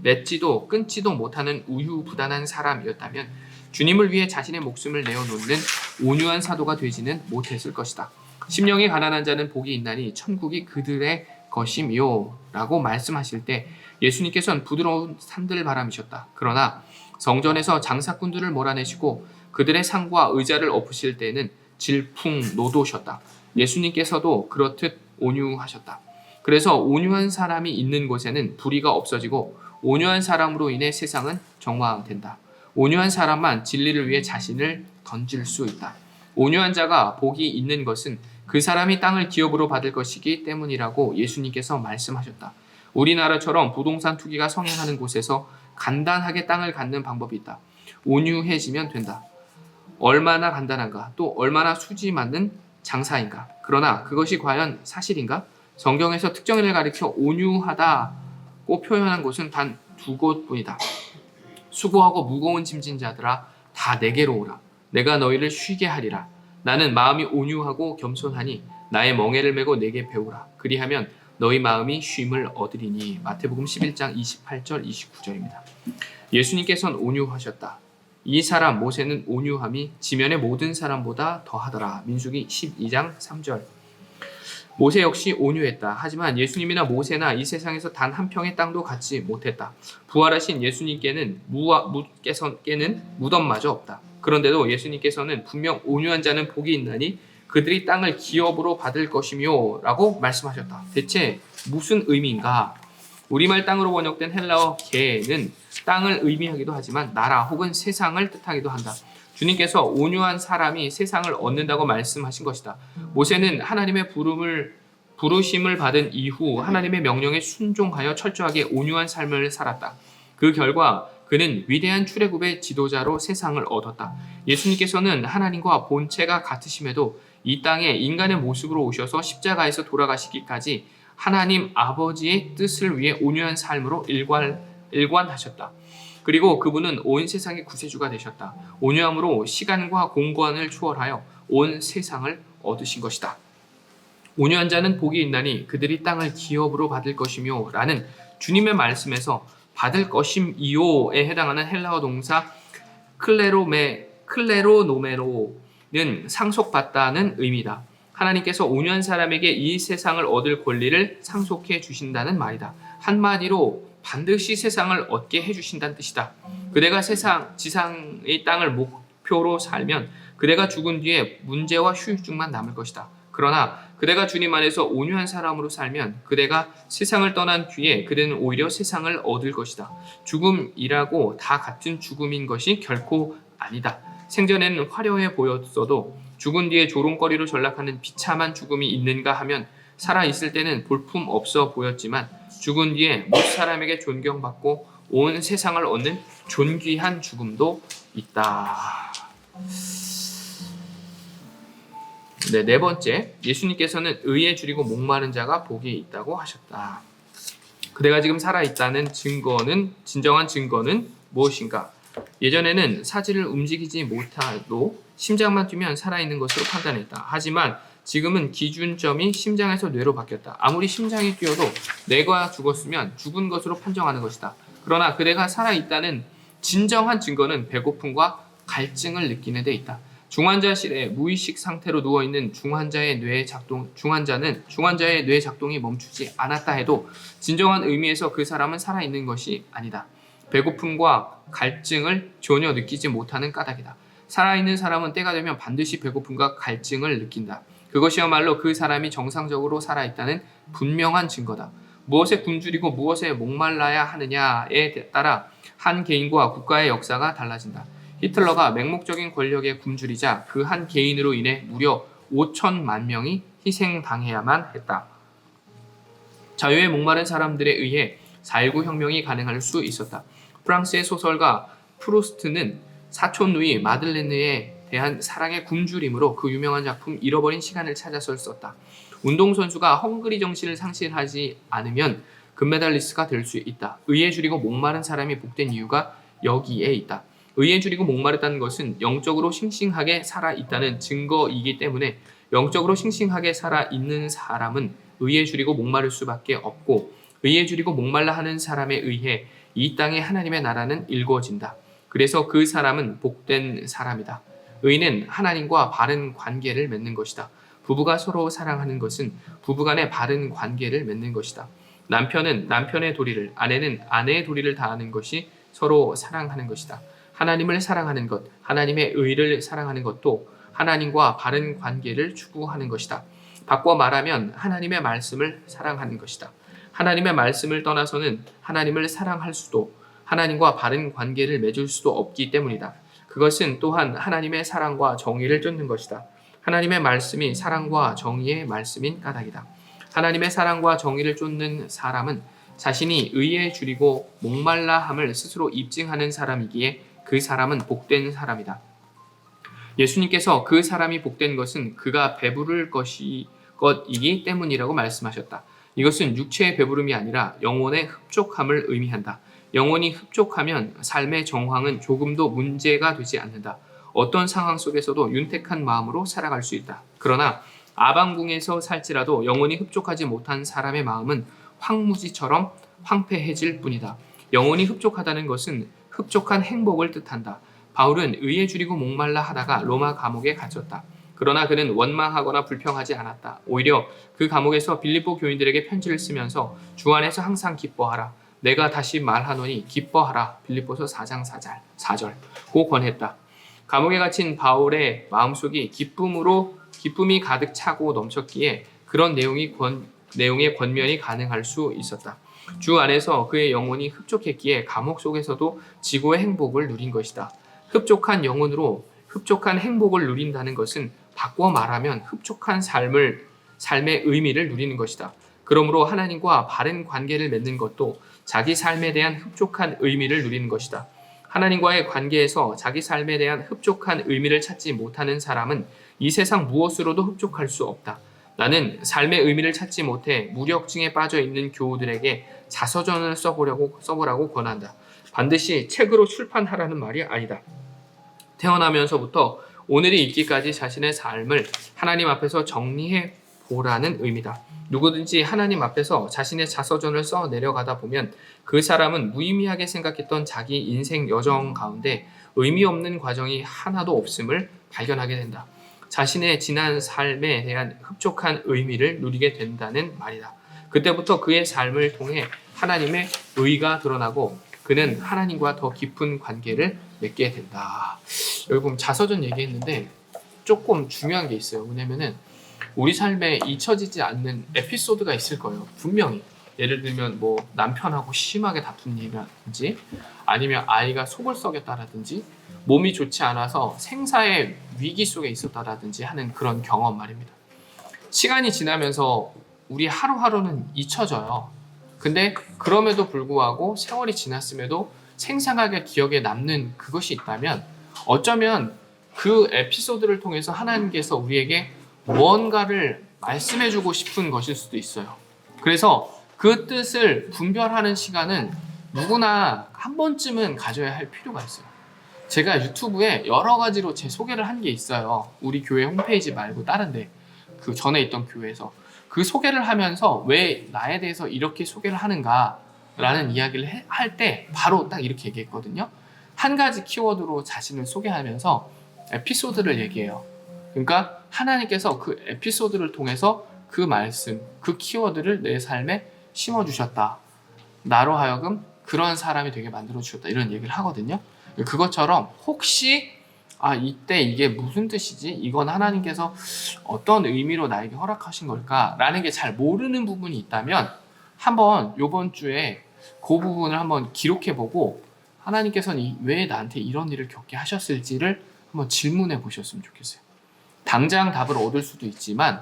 맺지도 끊지도 못하는 우유부단한 사람이었다면 주님을 위해 자신의 목숨을 내어놓는 온유한 사도가 되지는 못했을 것이다. 심령이 가난한 자는 복이 있나니 천국이 그들의 것이미요 라고 말씀하실 때 예수님께서는 부드러운 산들바람이셨다. 그러나 성전에서 장사꾼들을 몰아내시고 그들의 상과 의자를 엎으실 때는 질풍노도셨다. 예수님께서도 그렇듯 온유하셨다. 그래서 온유한 사람이 있는 곳에는 불의가 없어지고 온유한 사람으로 인해 세상은 정화된다. 온유한 사람만 진리를 위해 자신을 던질 수 있다. 온유한 자가 복이 있는 것은 그 사람이 땅을 기업으로 받을 것이기 때문이라고 예수님께서 말씀하셨다. 우리나라처럼 부동산 투기가 성행하는 곳에서 간단하게 땅을 갖는 방법이 있다. 온유해지면 된다. 얼마나 간단한가, 또 얼마나 수지 맞는 장사인가. 그러나 그것이 과연 사실인가? 성경에서 특정인을 가리켜 온유하다고 표현한 곳은 단 2곳뿐이다. 수고하고 무거운 짐진 자들아 다 내게로 오라. 내가 너희를 쉬게 하리라. 나는 마음이 온유하고 겸손하니 나의 멍에를 메고 내게 배우라. 그리하면 너희 마음이 쉼을 얻으리니. 마태복음 11장 28절 29절입니다. 예수님께서는 온유하셨다. 이 사람 모세는 온유함이 지면의 모든 사람보다 더하더라. 민수기 12장 3절. 모세 역시 온유했다. 하지만 예수님이나 모세나 이 세상에서 단 한 평의 땅도 갖지 못했다. 부활하신 예수님께는 무덤마저 없다. 그런데도 예수님께서는 분명 온유한 자는 복이 있나니 그들이 땅을 기업으로 받을 것이며 라고 말씀하셨다. 대체 무슨 의미인가? 우리말 땅으로 번역된 헬라어 게는 땅을 의미하기도 하지만 나라 혹은 세상을 뜻하기도 한다. 주님께서 온유한 사람이 세상을 얻는다고 말씀하신 것이다. 모세는 하나님의 부르심을 받은 이후 하나님의 명령에 순종하여 철저하게 온유한 삶을 살았다. 그 결과 그는 위대한 출애굽의 지도자로 세상을 얻었다. 예수님께서는 하나님과 본체가 같으심에도 이 땅에 인간의 모습으로 오셔서 십자가에서 돌아가시기까지 하나님 아버지의 뜻을 위해 온유한 삶으로 일관하셨다. 그리고 그분은 온 세상의 구세주가 되셨다. 온유함으로 시간과 공간을 초월하여 온 세상을 얻으신 것이다. 온유한 자는 복이 있나니 그들이 땅을 기업으로 받을 것이며 라는 주님의 말씀에서 받을 것임이요에 해당하는 헬라어 동사 클레로노메로는 상속받다는 의미다. 하나님께서 온유한 사람에게 이 세상을 얻을 권리를 상속해 주신다는 말이다. 한마디로 반드시 세상을 얻게 해주신다는 뜻이다. 그대가 지상의 땅을 목표로 살면 그대가 죽은 뒤에 문제와 휴유증만 남을 것이다. 그러나 그대가 주님 안에서 온유한 사람으로 살면 그대가 세상을 떠난 뒤에 그대는 오히려 세상을 얻을 것이다. 죽음이라고 다 같은 죽음인 것이 결코 아니다. 생전에는 화려해 보였어도 죽은 뒤에 조롱거리로 전락하는 비참한 죽음이 있는가 하면 살아있을 때는 볼품 없어 보였지만 죽은 뒤에 못 사람에게 존경받고 온 세상을 얻는 존귀한 죽음도 있다. 네 번째, 예수님께서는 의에 줄이고 목마른 자가 복이 있다고 하셨다. 그대가 지금 살아있다는 진정한 증거는 무엇인가? 예전에는 사지를 움직이지 못해도 심장만 뛰면 살아있는 것으로 판단했다. 하지만 지금은 기준점이 심장에서 뇌로 바뀌었다. 아무리 심장이 뛰어도 뇌가 죽었으면 죽은 것으로 판정하는 것이다. 그러나 그대가 살아있다는 진정한 증거는 배고픔과 갈증을 느끼는 데 있다. 중환자실에 무의식 상태로 누워있는 중환자의 뇌 작동이 멈추지 않았다 해도 진정한 의미에서 그 사람은 살아있는 것이 아니다. 배고픔과 갈증을 전혀 느끼지 못하는 까닭이다. 살아있는 사람은 때가 되면 반드시 배고픔과 갈증을 느낀다. 그것이야말로 그 사람이 정상적으로 살아있다는 분명한 증거다. 무엇에 굶주리고 무엇에 목말라야 하느냐에 따라 한 개인과 국가의 역사가 달라진다. 히틀러가 맹목적인 권력에 굶주리자 그 한 개인으로 인해 무려 5천만 명이 희생당해야만 했다. 자유에 목마른 사람들에 의해 4.19 혁명이 가능할 수 있었다. 프랑스의 소설가 프루스트는 사촌 누이 마들렌느에 대한 사랑의 굶주림으로 그 유명한 작품 잃어버린 시간을 찾아서 썼다. 운동선수가 헝그리 정신을 상실하지 않으면 금메달리스트가 될 수 있다. 의에 줄이고 목마른 사람이 복된 이유가 여기에 있다. 의에 줄이고 목마르다는 것은 영적으로 싱싱하게 살아있다는 증거이기 때문에 영적으로 싱싱하게 살아있는 사람은 의에 줄이고 목마를 수밖에 없고 의에 줄이고 목말라 하는 사람에 의해 이 땅에 하나님의 나라는 일궈진다. 그래서 그 사람은 복된 사람이다. 의는 하나님과 바른 관계를 맺는 것이다. 부부가 서로 사랑하는 것은 부부간의 바른 관계를 맺는 것이다. 남편은 남편의 도리를, 아내는 아내의 도리를 다하는 것이 서로 사랑하는 것이다. 하나님을 사랑하는 것, 하나님의 의를 사랑하는 것도 하나님과 바른 관계를 추구하는 것이다. 바꿔 말하면 하나님의 말씀을 사랑하는 것이다. 하나님의 말씀을 떠나서는 하나님을 사랑할 수도 하나님과 바른 관계를 맺을 수도 없기 때문이다. 그것은 또한 하나님의 사랑과 정의를 쫓는 것이다. 하나님의 말씀이 사랑과 정의의 말씀인 까닭이다. 하나님의 사랑과 정의를 쫓는 사람은 자신이 의에 줄이고 목말라함을 스스로 입증하는 사람이기에 그 사람은 복된 사람이다. 예수님께서 그 사람이 복된 것은 그가 배부를 것이기 때문이라고 말씀하셨다. 이것은 육체의 배부름이 아니라 영혼의 흡족함을 의미한다. 영혼이 흡족하면 삶의 정황은 조금도 문제가 되지 않는다. 어떤 상황 속에서도 윤택한 마음으로 살아갈 수 있다. 그러나 아방궁에서 살지라도 영혼이 흡족하지 못한 사람의 마음은 황무지처럼 황폐해질 뿐이다. 영혼이 흡족하다는 것은 흡족한 행복을 뜻한다. 바울은 의에 줄이고 목말라 하다가 로마 감옥에 갇혔다. 그러나 그는 원망하거나 불평하지 않았다. 오히려 그 감옥에서 빌립보 교인들에게 편지를 쓰면서 주 안에서 항상 기뻐하라. 내가 다시 말하노니 기뻐하라. 빌립보서 4장 4절 고 권했다. 감옥에 갇힌 바울의 마음속이 기쁨이 가득 차고 넘쳤기에 그런 내용의 권면이 가능할 수 있었다. 주 안에서 그의 영혼이 흡족했기에 감옥 속에서도 지고의 행복을 누린 것이다. 흡족한 영혼으로 흡족한 행복을 누린다는 것은 바꿔 말하면 흡족한 삶의 의미를 누리는 것이다. 그러므로 하나님과 바른 관계를 맺는 것도 자기 삶에 대한 흡족한 의미를 누리는 것이다. 하나님과의 관계에서 자기 삶에 대한 흡족한 의미를 찾지 못하는 사람은 이 세상 무엇으로도 흡족할 수 없다. 나는 삶의 의미를 찾지 못해 무력증에 빠져 있는 교우들에게 자서전을 써보라고 권한다. 반드시 책으로 출판하라는 말이 아니다. 태어나면서부터 오늘이 있기까지 자신의 삶을 하나님 앞에서 정리해 보라는 의미다. 누구든지 하나님 앞에서 자신의 자서전을 써 내려가다 보면 그 사람은 무의미하게 생각했던 자기 인생 여정 가운데 의미 없는 과정이 하나도 없음을 발견하게 된다. 자신의 지난 삶에 대한 흡족한 의미를 누리게 된다는 말이다. 그때부터 그의 삶을 통해 하나님의 의가 드러나고 그는 하나님과 더 깊은 관계를 맺게 된다. 여기 보면 자서전 얘기했는데 조금 중요한 게 있어요. 왜냐면은 우리 삶에 잊혀지지 않는 에피소드가 있을 거예요. 분명히. 예를 들면 뭐 남편하고 심하게 다툰 일이라든지 아니면 아이가 속을 썩였다라든지 몸이 좋지 않아서 생사의 위기 속에 있었다라든지 하는 그런 경험 말입니다. 시간이 지나면서 우리 하루하루는 잊혀져요. 근데 그럼에도 불구하고 세월이 지났음에도 생생하게 기억에 남는 그것이 있다면 어쩌면 그 에피소드를 통해서 하나님께서 우리에게 무언가를 말씀해주고 싶은 것일 수도 있어요. 그래서 그 뜻을 분별하는 시간은 누구나 한 번쯤은 가져야 할 필요가 있어요. 제가 유튜브에 여러 가지로 제 소개를 한 게 있어요. 우리 교회 홈페이지 말고 다른데 그 전에 있던 교회에서 그 소개를 하면서 왜 나에 대해서 이렇게 소개를 하는가 라는 이야기를 할 때 바로 딱 이렇게 얘기했거든요. 한 가지 키워드로 자신을 소개하면서 에피소드를 얘기해요. 그러니까 하나님께서 그 에피소드를 통해서 그 말씀, 그 키워드를 내 삶에 심어주셨다. 나로 하여금 그런 사람이 되게 만들어주셨다. 이런 얘기를 하거든요. 그것처럼 혹시 이때 이게 무슨 뜻이지? 이건 하나님께서 어떤 의미로 나에게 허락하신 걸까? 라는 게 잘 모르는 부분이 있다면 한번 이번 주에 그 부분을 한번 기록해보고 하나님께서는 왜 나한테 이런 일을 겪게 하셨을지를 한번 질문해 보셨으면 좋겠어요. 당장 답을 얻을 수도 있지만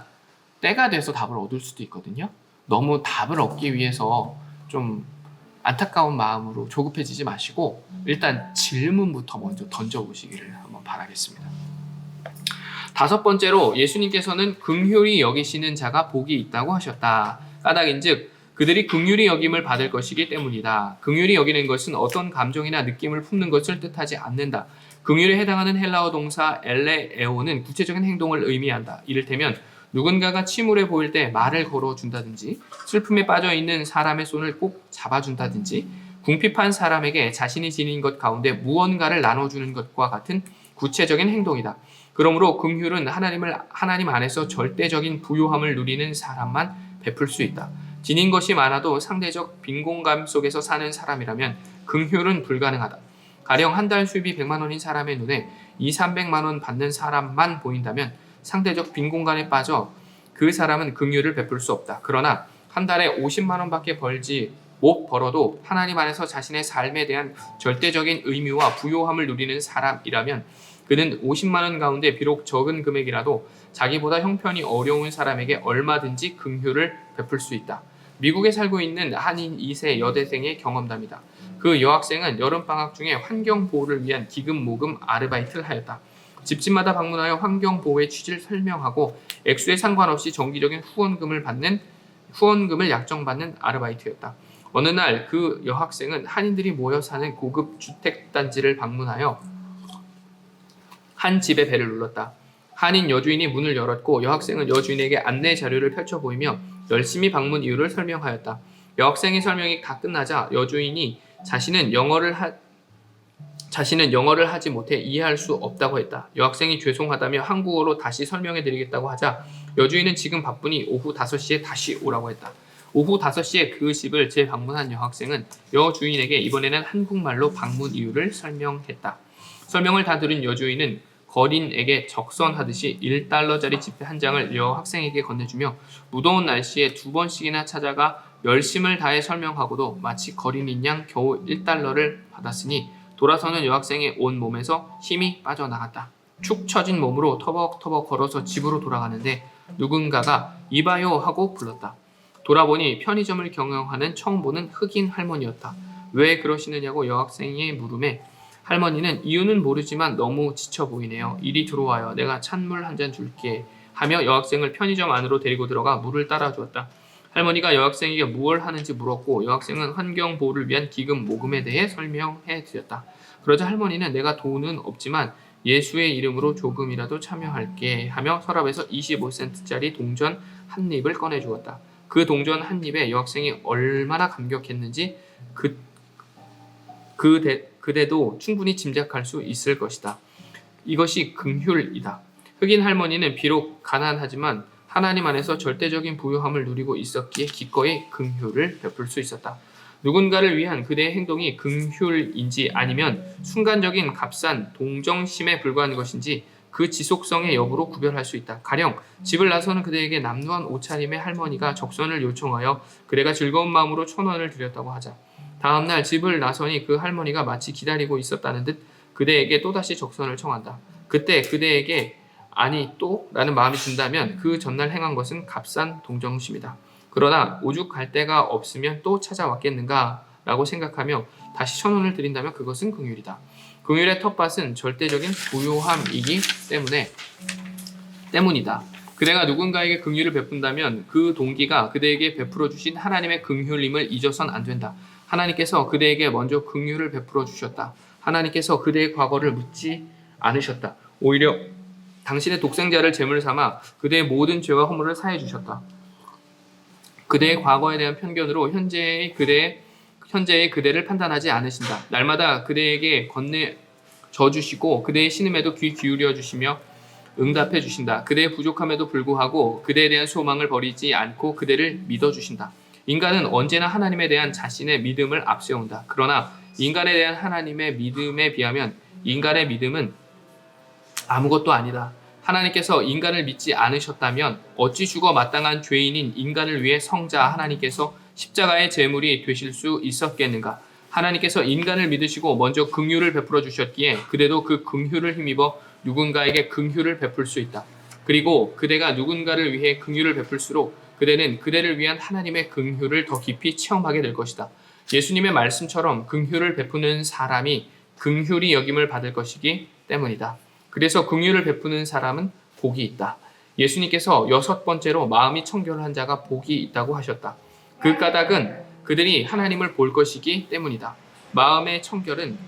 때가 돼서 답을 얻을 수도 있거든요. 너무 답을 얻기 위해서 좀 안타까운 마음으로 조급해지지 마시고 일단 질문부터 먼저 던져보시기를 한번 바라겠습니다. 5번째로 예수님께서는 긍휼히 여기시는 자가 복이 있다고 하셨다. 까닭인즉 그들이 긍휼히 여김을 받을 것이기 때문이다. 긍휼히 여기는 것은 어떤 감정이나 느낌을 품는 것을 뜻하지 않는다. 긍휼에 해당하는 헬라어 동사 엘레에오는 구체적인 행동을 의미한다. 이를테면 누군가가 침울해 보일 때 말을 걸어준다든지, 슬픔에 빠져있는 사람의 손을 꼭 잡아준다든지, 궁핍한 사람에게 자신이 지닌 것 가운데 무언가를 나눠주는 것과 같은 구체적인 행동이다. 그러므로 긍휼은 하나님 안에서 절대적인 부요함을 누리는 사람만 베풀 수 있다. 지닌 것이 많아도 상대적 빈곤감 속에서 사는 사람이라면 긍휼은 불가능하다. 가령 한 달 수입이 100만 원인 사람의 눈에 200~300만 원 받는 사람만 보인다면 상대적 빈곤감에 빠져 그 사람은 긍휼을 베풀 수 없다. 그러나 한 달에 50만 원밖에 못 벌어도 하나님 안에서 자신의 삶에 대한 절대적인 의미와 부요함을 누리는 사람이라면 그는 50만 원 가운데 비록 적은 금액이라도 자기보다 형편이 어려운 사람에게 얼마든지 긍휼을 베풀 수 있다. 미국에 살고 있는 한인 2세 여대생의 경험담이다. 그 여학생은 여름방학 중에 환경보호를 위한 기금 모금 아르바이트를 하였다. 집집마다 방문하여 환경보호의 취지를 설명하고 액수에 상관없이 정기적인 후원금을 약정받는 아르바이트였다. 어느 날 그 여학생은 한인들이 모여 사는 고급 주택단지를 방문하여 한 집의 벨을 눌렀다. 한인 여주인이 문을 열었고 여학생은 여주인에게 안내 자료를 펼쳐 보이며 열심히 방문 이유를 설명하였다. 여학생의 설명이 다 끝나자 여주인이 자신은 영어를 하지 못해 이해할 수 없다고 했다. 여학생이 죄송하다며 한국어로 다시 설명해 드리겠다고 하자 여주인은 지금 바쁘니 오후 5시에 다시 오라고 했다. 오후 5시에 그 집을 재방문한 여학생은 여주인에게 이번에는 한국말로 방문 이유를 설명했다. 설명을 다 들은 여주인은 거린에게 적선하듯이 1달러짜리 지폐 한 장을 여학생에게 건네주며 무더운 날씨에 2번씩이나 찾아가 열심을 다해 설명하고도 마치 거린인 양 겨우 1달러를 받았으니 돌아서는 여학생의 온 몸에서 힘이 빠져나갔다. 축 처진 몸으로 터벅터벅 걸어서 집으로 돌아가는데 누군가가 이봐요 하고 불렀다. 돌아보니 편의점을 경영하는 처음 보는 흑인 할머니였다. 왜 그러시느냐고 여학생의 물음에 할머니는 이유는 모르지만 너무 지쳐 보이네요. 이리 들어와요. 내가 찬물 한 잔 줄게 하며 여학생을 편의점 안으로 데리고 들어가 물을 따라 주었다. 할머니가 여학생에게 무엇을 하는지 물었고 여학생은 환경보호를 위한 기금 모금에 대해 설명해 드렸다. 그러자 할머니는 내가 돈은 없지만 예수의 이름으로 조금이라도 참여할게 하며 서랍에서 25센트짜리 동전 한 입을 꺼내 주었다. 그 동전 한 입에 여학생이 얼마나 감격했는지 그대도 충분히 짐작할 수 있을 것이다. 이것이 긍휼이다. 흑인 할머니는 비록 가난하지만 하나님 안에서 절대적인 부요함을 누리고 있었기에 기꺼이 긍휼을 베풀 수 있었다. 누군가를 위한 그대의 행동이 긍휼인지 아니면 순간적인 값싼 동정심에 불과한 것인지 그 지속성의 여부로 구별할 수 있다. 가령 집을 나서는 그대에게 남루한 옷차림의 할머니가 적선을 요청하여 그대가 즐거운 마음으로 1,000원을 드렸다고 하자. 다음날 집을 나서니 그 할머니가 마치 기다리고 있었다는 듯 그대에게 또다시 적선을 청한다. 그때 그대에게 아니 또? 라는 마음이 든다면 그 전날 행한 것은 값싼 동정심이다. 그러나 오죽 갈 데가 없으면 또 찾아왔겠는가 라고 생각하며 다시 1,000원을 드린다면 그것은 긍휼이다. 긍휼의 텃밭은 절대적인 부요함이기 때문이다. 그대가 누군가에게 긍휼을 베푼다면 그 동기가 그대에게 베풀어 주신 하나님의 긍휼임을 잊어선 안 된다. 하나님께서 그대에게 먼저 긍휼을 베풀어 주셨다. 하나님께서 그대의 과거를 묻지 않으셨다. 오히려 당신의 독생자를 제물 삼아 그대의 모든 죄와 허물을 사해 주셨다. 그대의 과거에 대한 편견으로 현재의 그대를 판단하지 않으신다. 날마다 그대에게 건네져 주시고 그대의 신음에도 귀 기울여 주시며 응답해 주신다. 그대의 부족함에도 불구하고 그대에 대한 소망을 버리지 않고 그대를 믿어 주신다. 인간은 언제나 하나님에 대한 자신의 믿음을 앞세운다. 그러나 인간에 대한 하나님의 믿음에 비하면 인간의 믿음은 아무것도 아니다. 하나님께서 인간을 믿지 않으셨다면 어찌 죽어 마땅한 죄인인 인간을 위해 성자 하나님께서 십자가의 제물이 되실 수 있었겠는가? 하나님께서 인간을 믿으시고 먼저 긍휼을 베풀어 주셨기에 그대도 그 긍휼을 힘입어 누군가에게 긍휼을 베풀 수 있다. 그리고 그대가 누군가를 위해 긍휼을 베풀수록 그대는 그대를 위한 하나님의 긍휼을 더 깊이 체험하게 될 것이다. 예수님의 말씀처럼 긍휼을 베푸는 사람이 긍휼히 여김을 받을 것이기 때문이다. 그래서 긍휼을 베푸는 사람은 복이 있다. 예수님께서 6번째로 마음이 청결한 자가 복이 있다고 하셨다. 그 까닭은 그들이 하나님을 볼 것이기 때문이다. 마음의 청결은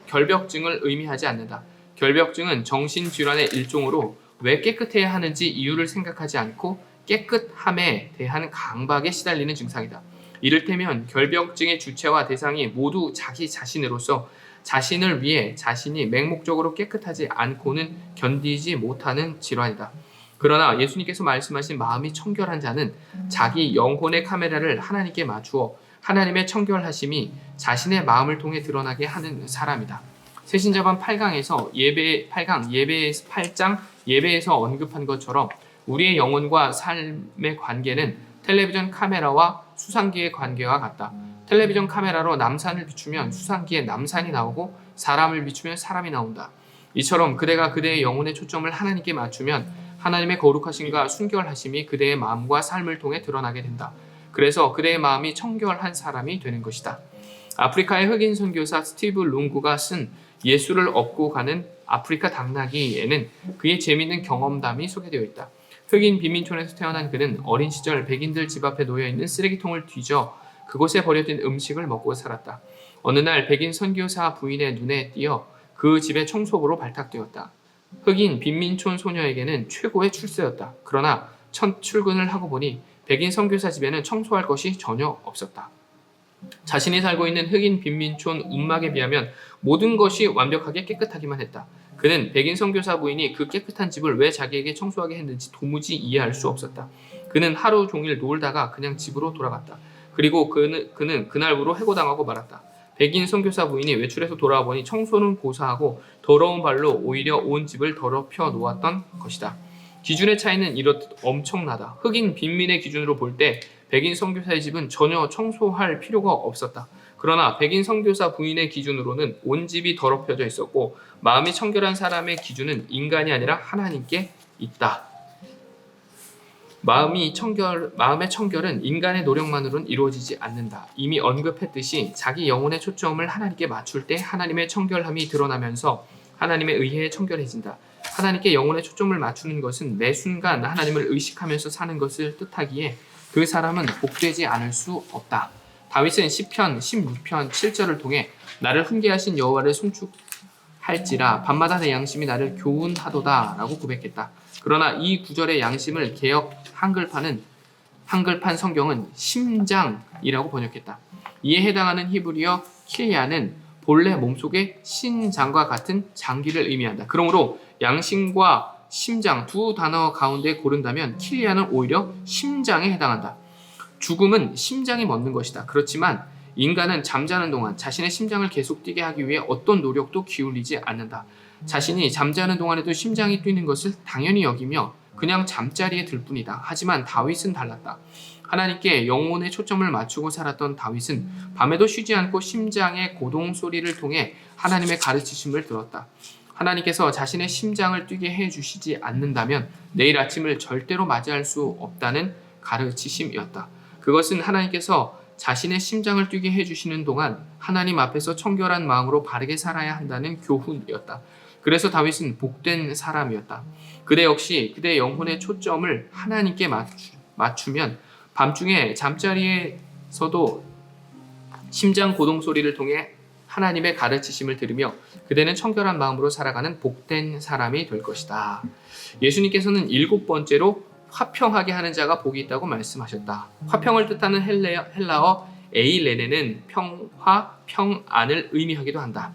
결벽증을 의미하지 않는다. 결벽증은 정신질환의 일종으로 왜 깨끗해야 하는지 이유를 생각하지 않고 깨끗함에 대한 강박에 시달리는 증상이다. 이를테면 결벽증의 주체와 대상이 모두 자기 자신으로서 자신을 위해 자신이 맹목적으로 깨끗하지 않고는 견디지 못하는 질환이다. 그러나 예수님께서 말씀하신 마음이 청결한 자는 자기 영혼의 카메라를 하나님께 맞추어 하나님의 청결하심이 자신의 마음을 통해 드러나게 하는 사람이다. 새신자반 8강에서 예배에서 8장 예배에서 언급한 것처럼 우리의 영혼과 삶의 관계는 텔레비전 카메라와 수상기의 관계와 같다. 텔레비전 카메라로 남산을 비추면 수상기에 남산이 나오고 사람을 비추면 사람이 나온다. 이처럼 그대가 그대의 영혼의 초점을 하나님께 맞추면 하나님의 거룩하심과 순결하심이 그대의 마음과 삶을 통해 드러나게 된다. 그래서 그대의 마음이 청결한 사람이 되는 것이다. 아프리카의 흑인 선교사 스티브 룽구가 쓴 예수를 업고 가는 아프리카 당나귀에는 그의 재미있는 경험담이 소개되어 있다. 흑인 빈민촌에서 태어난 그는 어린 시절 백인들 집 앞에 놓여있는 쓰레기통을 뒤져 그곳에 버려진 음식을 먹고 살았다. 어느 날 백인 선교사 부인의 눈에 띄어 그 집의 청소부로 발탁되었다. 흑인 빈민촌 소녀에게는 최고의 출세였다. 그러나 첫 출근을 하고 보니 백인 선교사 집에는 청소할 것이 전혀 없었다. 자신이 살고 있는 흑인 빈민촌 움막에 비하면 모든 것이 완벽하게 깨끗하기만 했다. 그는 백인 선교사 부인이 그 깨끗한 집을 왜 자기에게 청소하게 했는지 도무지 이해할 수 없었다. 그는 하루 종일 놀다가 그냥 집으로 돌아갔다. 그리고 그는 그날부로 해고당하고 말았다. 백인 선교사 부인이 외출해서 돌아와 보니 청소는 고사하고 더러운 발로 오히려 온 집을 더럽혀 놓았던 것이다. 기준의 차이는 이렇듯 엄청나다. 흑인 빈민의 기준으로 볼 때 백인 선교사의 집은 전혀 청소할 필요가 없었다. 그러나 백인 선교사 부인의 기준으로는 온 집이 더럽혀져 있었고 마음이 청결한 사람의 기준은 인간이 아니라 하나님께 있다. 마음의 청결은 인간의 노력만으로는 이루어지지 않는다. 이미 언급했듯이 자기 영혼의 초점을 하나님께 맞출 때 하나님의 청결함이 드러나면서 하나님의 의회에 청결해진다. 하나님께 영혼의 초점을 맞추는 것은 매 순간 하나님을 의식하면서 사는 것을 뜻하기에 그 사람은 복되지 않을 수 없다. 다윗은 시편 16편 7절을 통해 나를 훈계하신 여호와를 송축할지라 밤마다 내 양심이 나를 교훈하도다 라고 고백했다. 그러나 이 구절의 양심을 개역 한글판 성경은 심장이라고 번역했다. 이에 해당하는 히브리어 킬야는 본래 몸속의 신장과 같은 장기를 의미한다. 그러므로 양심과 심장 두 단어 가운데 고른다면 킬야는 오히려 심장에 해당한다. 죽음은 심장이 멎는 것이다. 그렇지만 인간은 잠자는 동안 자신의 심장을 계속 뛰게 하기 위해 어떤 노력도 기울이지 않는다. 자신이 잠자는 동안에도 심장이 뛰는 것을 당연히 여기며 그냥 잠자리에 들 뿐이다. 하지만 다윗은 달랐다. 하나님께 영혼의 초점을 맞추고 살았던 다윗은 밤에도 쉬지 않고 심장의 고동 소리를 통해 하나님의 가르치심을 들었다. 하나님께서 자신의 심장을 뛰게 해주시지 않는다면 내일 아침을 절대로 맞이할 수 없다는 가르치심이었다. 그것은 하나님께서 자신의 심장을 뛰게 해주시는 동안 하나님 앞에서 청결한 마음으로 바르게 살아야 한다는 교훈이었다. 그래서 다윗은 복된 사람이었다. 그대 역시 그대의 영혼의 초점을 하나님께 맞추면 밤중에 잠자리에서도 심장 고동 소리를 통해 하나님의 가르치심을 들으며 그대는 청결한 마음으로 살아가는 복된 사람이 될 것이다. 예수님께서는 7번째로 화평하게 하는 자가 복이 있다고 말씀하셨다. 화평을 뜻하는 헬라어 에일레네는 평화, 평안을 의미하기도 한다.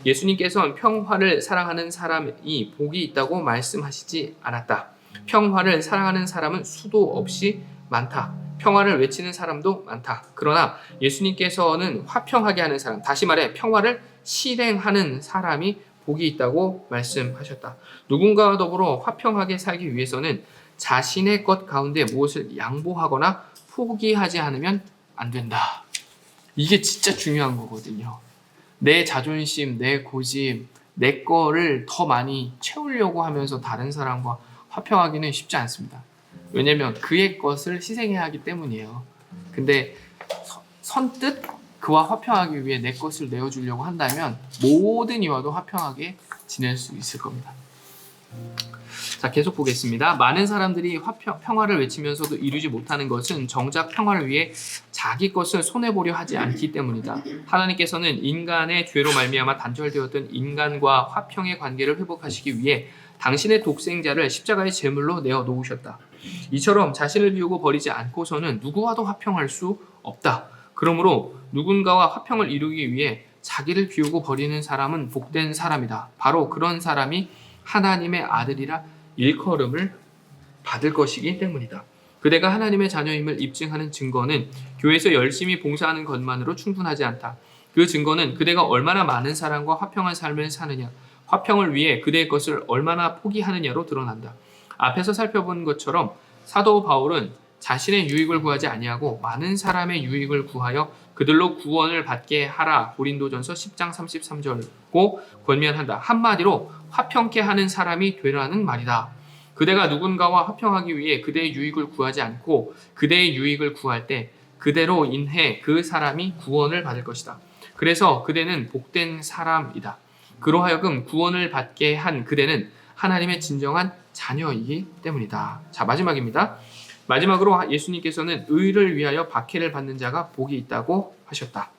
예수님께서는 평화를 사랑하는 사람이 복이 있다고 말씀하시지 않았다. 평화를 사랑하는 사람은 수도 없이 많다. 평화를 외치는 사람도 많다. 그러나 예수님께서는 화평하게 하는 사람, 다시 말해 평화를 실행하는 사람이 복이 있다고 말씀하셨다. 누군가와 더불어 화평하게 살기 위해서는 자신의 것 가운데 무엇을 양보하거나 포기하지 않으면 안 된다. 이게 진짜 중요한 거거든요. 내 자존심, 내 고집, 내 거를 더 많이 채우려고 하면서 다른 사람과 화평하기는 쉽지 않습니다. 왜냐면 그의 것을 희생해야 하기 때문이에요. 근데 선뜻 그와 화평하기 위해 내 것을 내어주려고 한다면 모든 이와도 화평하게 지낼 수 있을 겁니다. 자, 계속 보겠습니다. 많은 사람들이 평화를 외치면서도 이루지 못하는 것은 정작 평화를 위해 자기 것을 손해보려 하지 않기 때문이다. 하나님께서는 인간의 죄로 말미암아 단절되었던 인간과 화평의 관계를 회복하시기 위해 당신의 독생자를 십자가의 제물로 내어 놓으셨다. 이처럼 자신을 비우고 버리지 않고서는 누구와도 화평할 수 없다. 그러므로 누군가와 화평을 이루기 위해 자기를 비우고 버리는 사람은 복된 사람이다. 바로 그런 사람이 하나님의 아들이라 일컬음을 받을 것이기 때문이다. 그대가 하나님의 자녀임을 입증하는 증거는 교회에서 열심히 봉사하는 것만으로 충분하지 않다. 그 증거는 그대가 얼마나 많은 사람과 화평한 삶을 사느냐, 화평을 위해 그대의 것을 얼마나 포기하느냐로 드러난다. 앞에서 살펴본 것처럼 사도 바울은 자신의 유익을 구하지 아니하고 많은 사람의 유익을 구하여 그들로 구원을 받게 하라. 고린도전서 10장 33절고 권면한다. 한마디로 화평케 하는 사람이 되라는 말이다. 그대가 누군가와 화평하기 위해 그대의 유익을 구하지 않고 그대의 유익을 구할 때 그대로 인해 그 사람이 구원을 받을 것이다. 그래서 그대는 복된 사람이다. 그로하여금 구원을 받게 한 그대는 하나님의 진정한 자녀이기 때문이다. 자, 마지막입니다. 마지막으로 예수님께서는 의를 위하여 박해를 받는 자가 복이 있다고 하셨다.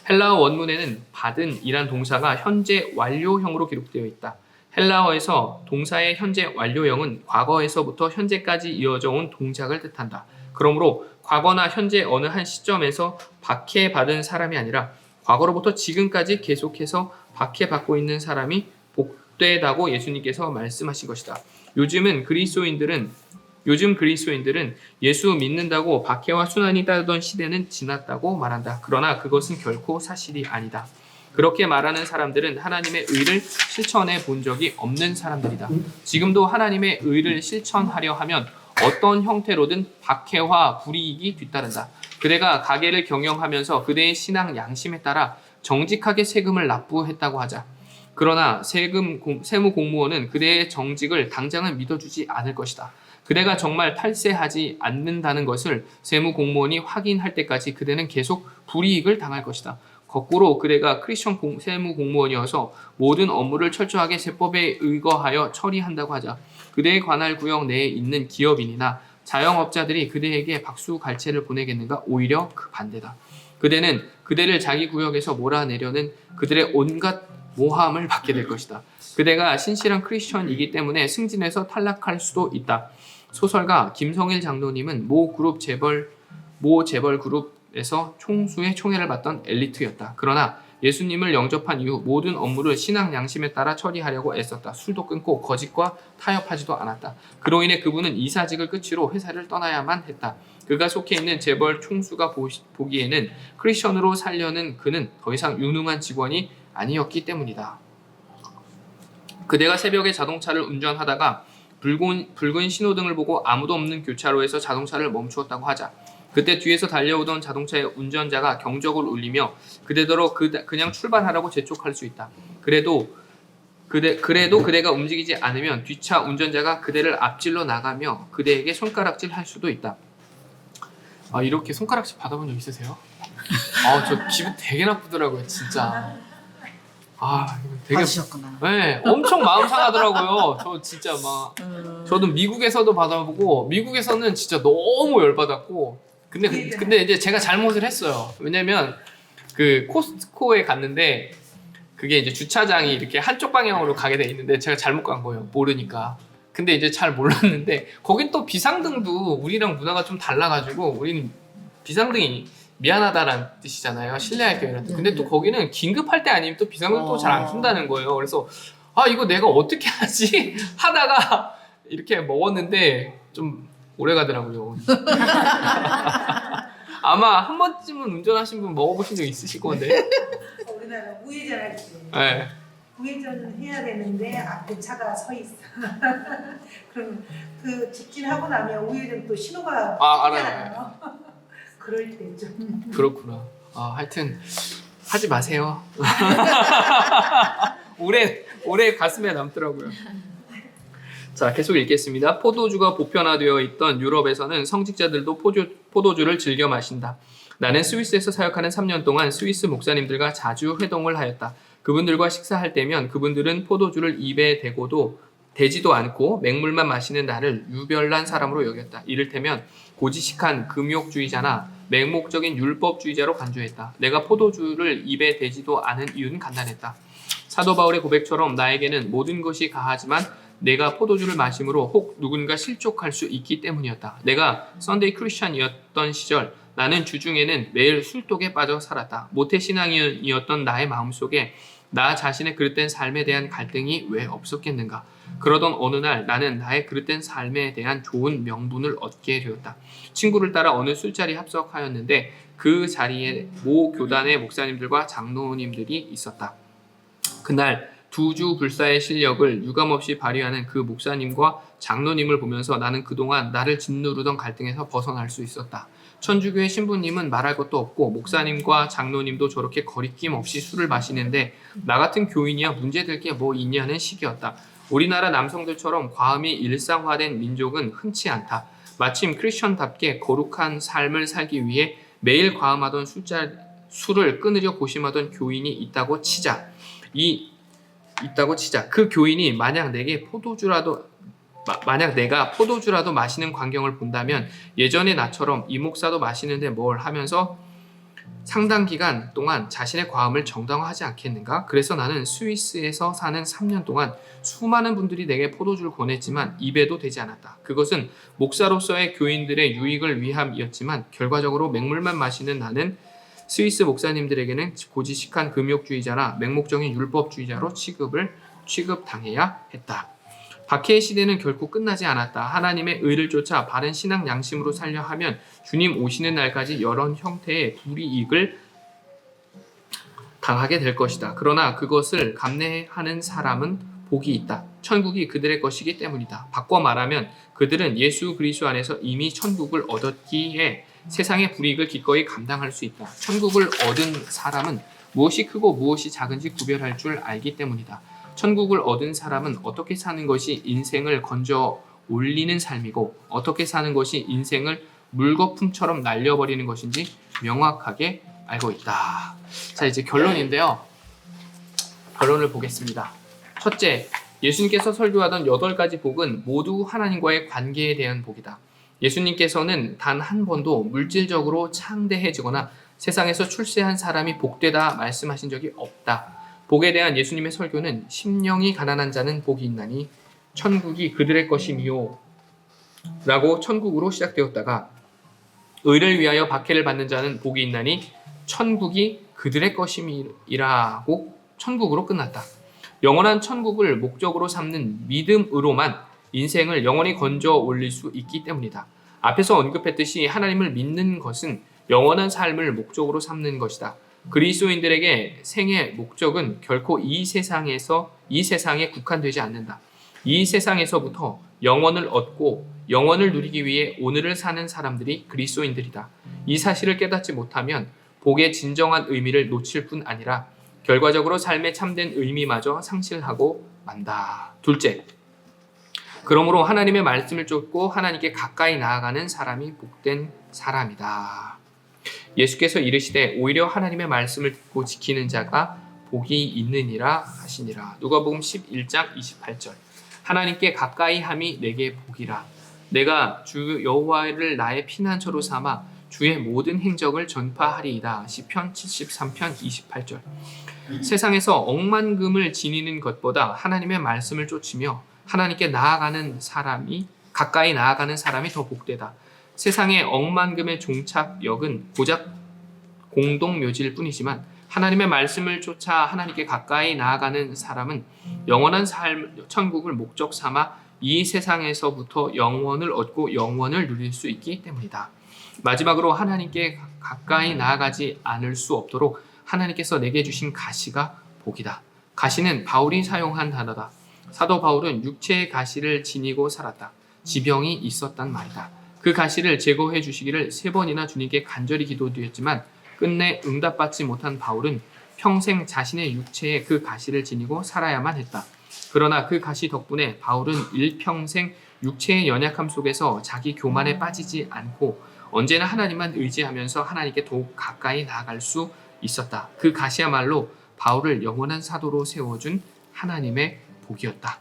헬라어 원문에는 받은 이란 동사가 현재 완료형으로 기록되어 있다. 헬라어에서 동사의 현재 완료형은 과거에서부터 현재까지 이어져 온 동작을 뜻한다. 그러므로 과거나 현재 어느 한 시점에서 박해받은 사람이 아니라 과거로부터 지금까지 계속해서 박해받고 있는 사람이 복되다고 예수님께서 말씀하신 것이다. 요즘 그리스도인들은 예수 믿는다고 박해와 순환이 따르던 시대는 지났다고 말한다. 그러나 그것은 결코 사실이 아니다. 그렇게 말하는 사람들은 하나님의 의를 실천해 본 적이 없는 사람들이다. 지금도 하나님의 의를 실천하려 하면 어떤 형태로든 박해와 불이익이 뒤따른다. 그대가 가게를 경영하면서 그대의 신앙 양심에 따라 정직하게 세금을 납부했다고 하자. 그러나 세무 공무원은 그대의 정직을 당장은 믿어주지 않을 것이다. 그대가 정말 탈세하지 않는다는 것을 세무 공무원이 확인할 때까지 그대는 계속 불이익을 당할 것이다. 거꾸로 그대가 크리스천 세무 공무원이어서 모든 업무를 철저하게 세법에 의거하여 처리한다고 하자. 그대의 관할 구역 내에 있는 기업인이나 자영업자들이 그대에게 박수갈채를 보내겠는가? 오히려 그 반대다. 그대는 그대를 자기 구역에서 몰아내려는 그들의 온갖 모함을 받게 될 것이다. 그대가 신실한 크리스천이기 때문에 승진해서 탈락할 수도 있다. 소설가 김성일 장로님은 모 재벌 그룹에서 총수의 총애를 받던 엘리트였다. 그러나 예수님을 영접한 이후 모든 업무를 신앙 양심에 따라 처리하려고 애썼다. 술도 끊고 거짓과 타협하지도 않았다. 그로 인해 그분은 이사직을 끝으로 회사를 떠나야만 했다. 그가 속해 있는 재벌 총수가 보기에는 크리스천으로 살려는 그는 더 이상 유능한 직원이 아니었기 때문이다. 그대가 새벽에 자동차를 운전하다가 붉은 신호등을 보고 아무도 없는 교차로에서 자동차를 멈추었다고 하자. 그때 뒤에서 달려오던 자동차의 운전자가 경적을 울리며 그대더러 그냥 출발하라고 재촉할 수 있다. 그래도 그대가 움직이지 않으면 뒷차 운전자가 그대를 앞질러 나가며 그대에게 손가락질 할 수도 있다. 아, 이렇게 손가락질 받아본 적 있으세요? 저 기분 되게 나쁘더라고요, 진짜. 이거 되게 받으셨구나. 네, 엄청 마음 상하더라고요. 저 진짜 저도 미국에서도 받아보고 미국에서는 진짜 너무 열받았고 근데 이제 제가 잘못을 했어요. 왜냐면 그 코스트코에 갔는데 그게 이제 주차장이 이렇게 한쪽 방향으로 가게 돼 있는데 제가 잘못 간 거예요. 모르니까. 근데 이제 잘 몰랐는데 거긴 또 비상등도 우리랑 문화가 좀 달라가지고 우리는 비상등이 미안하다라는 뜻이잖아요. 신뢰할게요 이런 뜻. 근데 또 거기는 긴급할 때 아니면 또 비상등 또 잘 안 준다는 거예요. 그래서 이거 내가 어떻게 하지? 하다가 이렇게 먹었는데 좀 오래 가더라고요. 아마 한 번쯤은 운전하신 분 먹어보신 적 있으실 건데. 우리나라 우회전 할 때. 네. 우회전을 해야 되는데 앞에 차가 서 있어. 그럼 그 직진하고 나면 우회전 또 신호가 알아요. 그럴 때 좀. 그렇구나. 하여튼 하지 마세요. 오래 가슴에 남더라고요. 자, 계속 읽겠습니다. 포도주가 보편화되어 있던 유럽에서는 성직자들도 포도주를 즐겨 마신다. 나는 스위스에서 사역하는 3년 동안 스위스 목사님들과 자주 회동을 하였다. 그분들과 식사할 때면 그분들은 포도주를 입에 되지도 않고 맹물만 마시는 나를 유별난 사람으로 여겼다. 이를테면 고지식한 금욕주의자나 맹목적인 율법주의자로 간주했다. 내가 포도주를 입에 대지도 않은 이유는 간단했다. 사도 바울의 고백처럼 나에게는 모든 것이 가하지만 내가 포도주를 마심으로 혹 누군가 실족할 수 있기 때문이었다. 내가 썬데이 크리스천이었던 시절 나는 주중에는 매일 술독에 빠져 살았다. 모태신앙인이었던 나의 마음속에 나 자신의 그릇된 삶에 대한 갈등이 왜 없었겠는가. 그러던 어느 날 나는 나의 그릇된 삶에 대한 좋은 명분을 얻게 되었다. 친구를 따라 어느 술자리에 합석하였는데 그 자리에 모 교단의 목사님들과 장로님들이 있었다. 그날 두 주 불사의 실력을 유감없이 발휘하는 그 목사님과 장로님을 보면서 나는 그동안 나를 짓누르던 갈등에서 벗어날 수 있었다. 천주교의 신부님은 말할 것도 없고 목사님과 장로님도 저렇게 거리낌 없이 술을 마시는데 나 같은 교인이야 문제될 게 뭐 있냐는 식이었다. 우리나라 남성들처럼 과음이 일상화된 민족은 흔치 않다. 마침 크리스천답게 거룩한 삶을 살기 위해 매일 과음하던 술을 끊으려 고심하던 교인이 있다고 치자. 그 교인이 만약 내가 포도주라도 마시는 광경을 본다면 예전의 나처럼 이 목사도 마시는데 뭘 하면서 상당 기간 동안 자신의 과음을 정당화하지 않겠는가? 그래서 나는 스위스에서 사는 3년 동안 수많은 분들이 내게 포도주를 권했지만 입에도 되지 않았다. 그것은 목사로서의 교인들의 유익을 위함이었지만 결과적으로 맹물만 마시는 나는 스위스 목사님들에게는 고지식한 금욕주의자나 맹목적인 율법주의자로 취급당해야 했다. 박해의 시대는 결코 끝나지 않았다. 하나님의 의를 쫓아 바른 신앙 양심으로 살려 하면 주님 오시는 날까지 여러 형태의 불이익을 당하게 될 것이다. 그러나 그것을 감내하는 사람은 복이 있다. 천국이 그들의 것이기 때문이다. 바꿔 말하면 그들은 예수 그리스도 안에서 이미 천국을 얻었기에 세상의 불이익을 기꺼이 감당할 수 있다. 천국을 얻은 사람은 무엇이 크고 무엇이 작은지 구별할 줄 알기 때문이다. 천국을 얻은 사람은 어떻게 사는 것이 인생을 건져 올리는 삶이고 어떻게 사는 것이 인생을 물거품처럼 날려버리는 것인지 명확하게 알고 있다. 자, 이제 결론인데요. 결론을 보겠습니다. 첫째, 예수님께서 설교하던 8가지 복은 모두 하나님과의 관계에 대한 복이다. 예수님께서는 단 한 번도 물질적으로 창대해지거나 세상에서 출세한 사람이 복되다 말씀하신 적이 없다. 복에 대한 예수님의 설교는 심령이 가난한 자는 복이 있나니 천국이 그들의 것이니요 라고 천국으로 시작되었다가 의를 위하여 박해를 받는 자는 복이 있나니 천국이 그들의 것임이라고 천국으로 끝났다. 영원한 천국을 목적으로 삼는 믿음으로만 인생을 영원히 건져 올릴 수 있기 때문이다. 앞에서 언급했듯이 하나님을 믿는 것은 영원한 삶을 목적으로 삼는 것이다. 그리스도인들에게 생의 목적은 결코 이 세상에 국한되지 않는다. 이 세상에서부터 영원을 얻고 영원을 누리기 위해 오늘을 사는 사람들이 그리스도인들이다. 이 사실을 깨닫지 못하면 복의 진정한 의미를 놓칠 뿐 아니라 결과적으로 삶의 참된 의미마저 상실하고 만다. 둘째, 그러므로 하나님의 말씀을 쫓고 하나님께 가까이 나아가는 사람이 복된 사람이다. 예수께서 이르시되 오히려 하나님의 말씀을 듣고 지키는 자가 복이 있느니라 하시니라. 누가복음 11장 28절. 하나님께 가까이 함이 내게 복이라. 내가 주 여호와를 나의 피난처로 삼아 주의 모든 행적을 전파하리이다. 시편 73편 28절. 세상에서 억만금을 지니는 것보다 하나님의 말씀을 쫓으며 하나님께 가까이 나아가는 사람이 더 복되다. 세상의 억만금의 종착역은 고작 공동묘지일 뿐이지만 하나님의 말씀을 쫓아 하나님께 가까이 나아가는 사람은 영원한 천국을 목적 삼아 이 세상에서부터 영원을 얻고 영원을 누릴 수 있기 때문이다. 마지막으로 하나님께 가까이 나아가지 않을 수 없도록 하나님께서 내게 주신 가시가 복이다. 가시는 바울이 사용한 단어다. 사도 바울은 육체의 가시를 지니고 살았다. 지병이 있었단 말이다. 그 가시를 제거해 주시기를 3번이나 주님께 간절히 기도드렸지만 끝내 응답받지 못한 바울은 평생 자신의 육체에 그 가시를 지니고 살아야만 했다. 그러나 그 가시 덕분에 바울은 일평생 육체의 연약함 속에서 자기 교만에 빠지지 않고 언제나 하나님만 의지하면서 하나님께 더욱 가까이 나아갈 수 있었다. 그 가시야말로 바울을 영원한 사도로 세워준 하나님의 복이었다.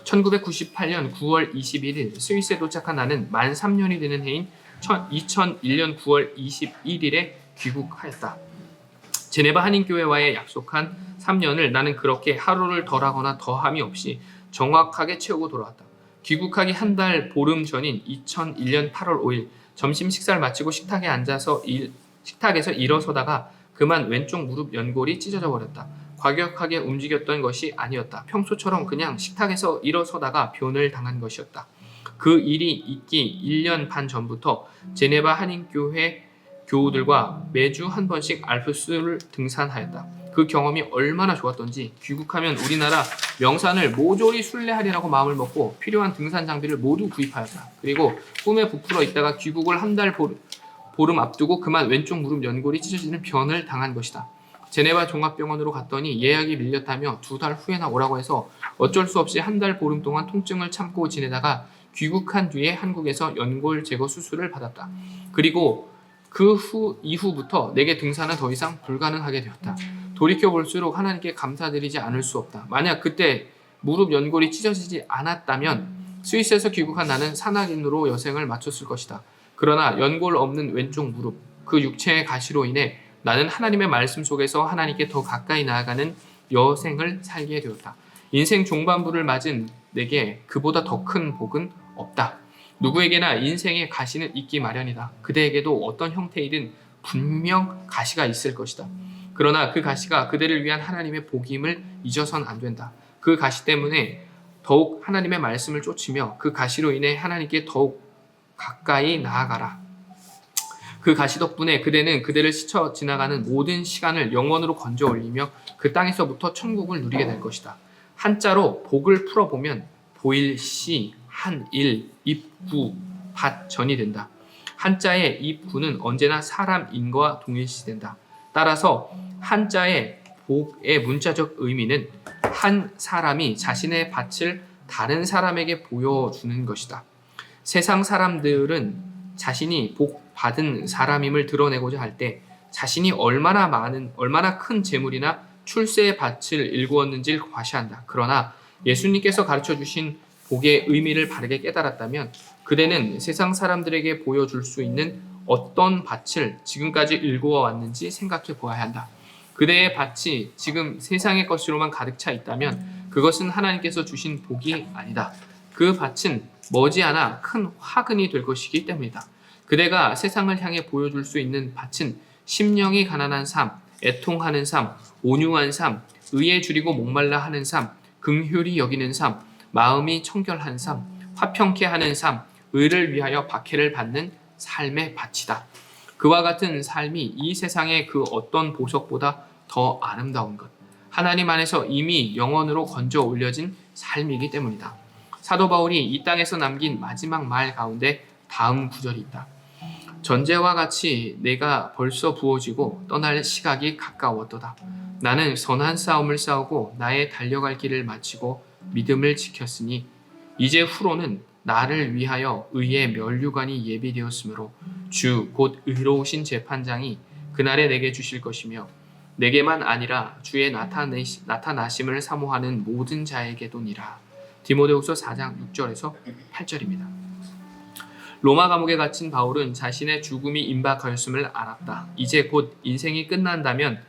1998년 9월 21일 스위스에 도착한 나는 만 3년이 되는 해인 2001년 9월 21일에 귀국하였다. 제네바 한인교회와의 약속한 3년을 나는 그렇게 하루를 덜하거나 더함이 없이 정확하게 채우고 돌아왔다. 귀국하기 한 달 보름 전인 2001년 8월 5일 점심 식사를 마치고 식탁에서 일어서다가 그만 왼쪽 무릎 연골이 찢어져 버렸다. 과격하게 움직였던 것이 아니었다. 평소처럼 그냥 식탁에서 일어서다가 변을 당한 것이었다. 그 일이 있기 1년 반 전부터 제네바 한인교회 교우들과 매주 한 번씩 알프스를 등산하였다. 그 경험이 얼마나 좋았던지 귀국하면 우리나라 명산을 모조리 순례하리라고 마음을 먹고 필요한 등산 장비를 모두 구입하였다. 그리고 꿈에 부풀어 있다가 귀국을 한 달 보름 앞두고 그만 왼쪽 무릎 연골이 찢어지는 변을 당한 것이다. 제네바 종합병원으로 갔더니 예약이 밀렸다며 2달 후에나 오라고 해서 어쩔 수 없이 한 달 보름 동안 통증을 참고 지내다가 귀국한 뒤에 한국에서 연골 제거 수술을 받았다. 그리고 이후부터 내게 등산은 더 이상 불가능하게 되었다. 돌이켜볼수록 하나님께 감사드리지 않을 수 없다. 만약 그때 무릎 연골이 찢어지지 않았다면 스위스에서 귀국한 나는 산악인으로 여생을 마쳤을 것이다. 그러나 연골 없는 왼쪽 무릎, 그 육체의 가시로 인해 나는 하나님의 말씀 속에서 하나님께 더 가까이 나아가는 여생을 살게 되었다. 인생 종반부를 맞은 내게 그보다 더 큰 복은 없다. 누구에게나 인생의 가시는 있기 마련이다. 그대에게도 어떤 형태이든 분명 가시가 있을 것이다. 그러나 그 가시가 그대를 위한 하나님의 복임을 잊어선 안 된다. 그 가시 때문에 더욱 하나님의 말씀을 쫓으며 그 가시로 인해 하나님께 더욱 가까이 나아가라. 그 가시 덕분에 그대는 그대를 스쳐 지나가는 모든 시간을 영원으로 건져 올리며 그 땅에서부터 천국을 누리게 될 것이다. 한자로 복을 풀어보면 보일시, 한일, 입구, 밭전이 된다. 한자의 입구는 언제나 사람 인과 동일시된다. 따라서 한자의 복의 문자적 의미는 한 사람이 자신의 밭을 다른 사람에게 보여주는 것이다. 세상 사람들은 자신이 복 받은 사람임을 드러내고자 할 때 자신이 얼마나 큰 재물이나 출세의 밭을 일구었는지를 과시한다. 그러나 예수님께서 가르쳐 주신 복의 의미를 바르게 깨달았다면 그대는 세상 사람들에게 보여줄 수 있는 어떤 밭을 지금까지 일구어 왔는지 생각해 보아야 한다. 그대의 밭이 지금 세상의 것으로만 가득 차 있다면 그것은 하나님께서 주신 복이 아니다. 그 밭은 머지않아 큰 화근이 될 것이기 때문이다. 그대가 세상을 향해 보여줄 수 있는 밭은 심령이 가난한 삶, 애통하는 삶, 온유한 삶, 의에 줄이고 목말라 하는 삶, 긍휼히 여기는 삶, 마음이 청결한 삶, 화평케 하는 삶, 의를 위하여 박해를 받는 삶의 밭이다. 그와 같은 삶이 이 세상의 그 어떤 보석보다 더 아름다운 것, 하나님 안에서 이미 영원으로 건져 올려진 삶이기 때문이다. 사도 바울이 이 땅에서 남긴 마지막 말 가운데 다음 구절이 있다. 전제와 같이 내가 벌써 부어지고 떠날 시각이 가까웠도다. 나는 선한 싸움을 싸우고 나의 달려갈 길을 마치고 믿음을 지켰으니 이제 후로는 나를 위하여 의의 면류관이 예비되었으므로 주 곧 의로우신 재판장이 그날에 내게 주실 것이며 내게만 아니라 주의 나타나심을 사모하는 모든 자에게도니라. 디모데후서 4장 6절에서 8절입니다. 로마 감옥에 갇힌 바울은 자신의 죽음이 임박하였음을 알았다. 이제 곧 인생이 끝난다면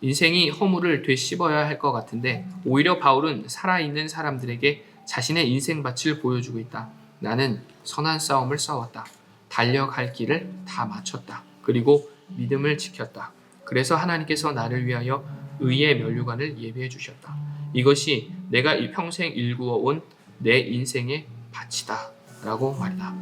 인생이 허물을 되씹어야 할 것 같은데 오히려 바울은 살아있는 사람들에게 자신의 인생밭을 보여주고 있다. 나는 선한 싸움을 싸웠다. 달려갈 길을 다 마쳤다. 그리고 믿음을 지켰다. 그래서 하나님께서 나를 위하여 의의 면류관을 예비해 주셨다. 이것이 내가 이 평생 일구어온 내 인생의 밭이다 라고 말이다.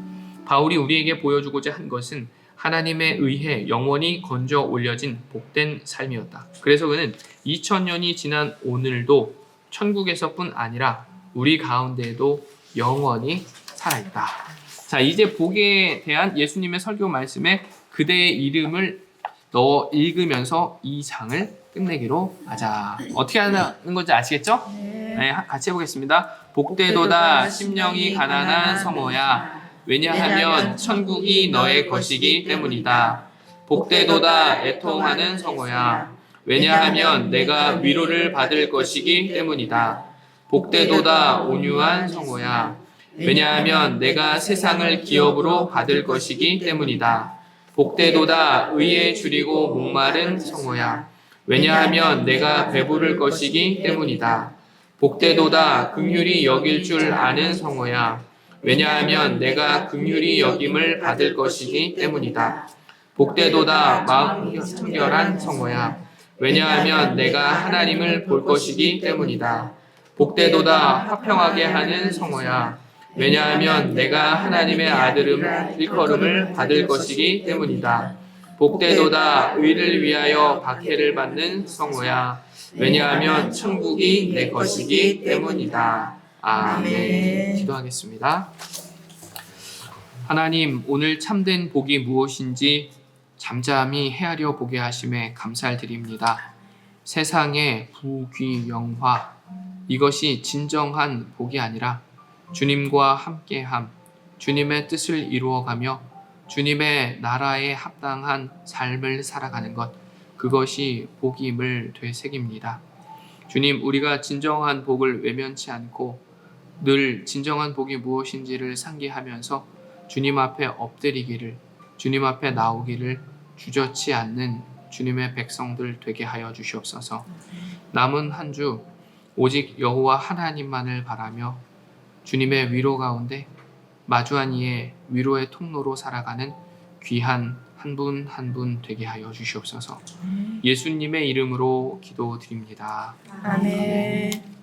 바울이 우리에게 보여주고자 한 것은 하나님에 의해 영원히 건져 올려진 복된 삶이었다. 그래서 그는 2000년이 지난 오늘도 천국에서뿐 아니라 우리 가운데에도 영원히 살아있다. 자, 이제 복에 대한 예수님의 설교 말씀에 그대의 이름을 넣어 읽으면서 이 장을 끝내기로 하자. 어떻게 하는 건지 아시겠죠? 네, 같이 해보겠습니다. 복되도다 심령이 가난한 성호야. 왜냐하면 천국이 너의 것이기 때문이다. 복되도다 애통하는 성호야. 왜냐하면 내가 위로를 받을 것이기 때문이다. 복되도다 온유한 성호야. 왜냐하면 내가 세상을 기업으로 받을 것이기 때문이다. 복되도다 의에 줄이고 목마른 성호야. 왜냐하면 내가 배부를 것이기 때문이다. 복되도다 긍휼히 여길 줄 아는 성호야. 왜냐하면 내가 긍휼히 여김을 받을 것이기 때문이다. 복되도다 마음 청결한 성호야. 왜냐하면 내가 하나님을 볼 것이기 때문이다. 복되도다 화평하게 하는 성호야. 왜냐하면 내가 하나님의 아들음 일컬음을 받을 것이기 때문이다. 복되도다 의를 위하여 박해를 받는 성호야. 왜냐하면 천국이 내 것이기 때문이다. 아멘. 기도하겠습니다. 하나님, 오늘 참된 복이 무엇인지 잠잠히 헤아려 보게 하심에 감사드립니다. 세상의 부귀 영화, 이것이 진정한 복이 아니라 주님과 함께함, 주님의 뜻을 이루어가며 주님의 나라에 합당한 삶을 살아가는 것, 그것이 복임을 되새깁니다. 주님, 우리가 진정한 복을 외면치 않고 늘 진정한 복이 무엇인지를 상기하면서 주님 앞에 엎드리기를, 주님 앞에 나오기를 주저치 않는 주님의 백성들 되게 하여 주시옵소서. 남은 한 주 오직 여호와 하나님만을 바라며 주님의 위로 가운데 마주한 이의 위로의 통로로 살아가는 귀한 한 분 한 분 되게 하여 주시옵소서. 예수님의 이름으로 기도드립니다. 아멘.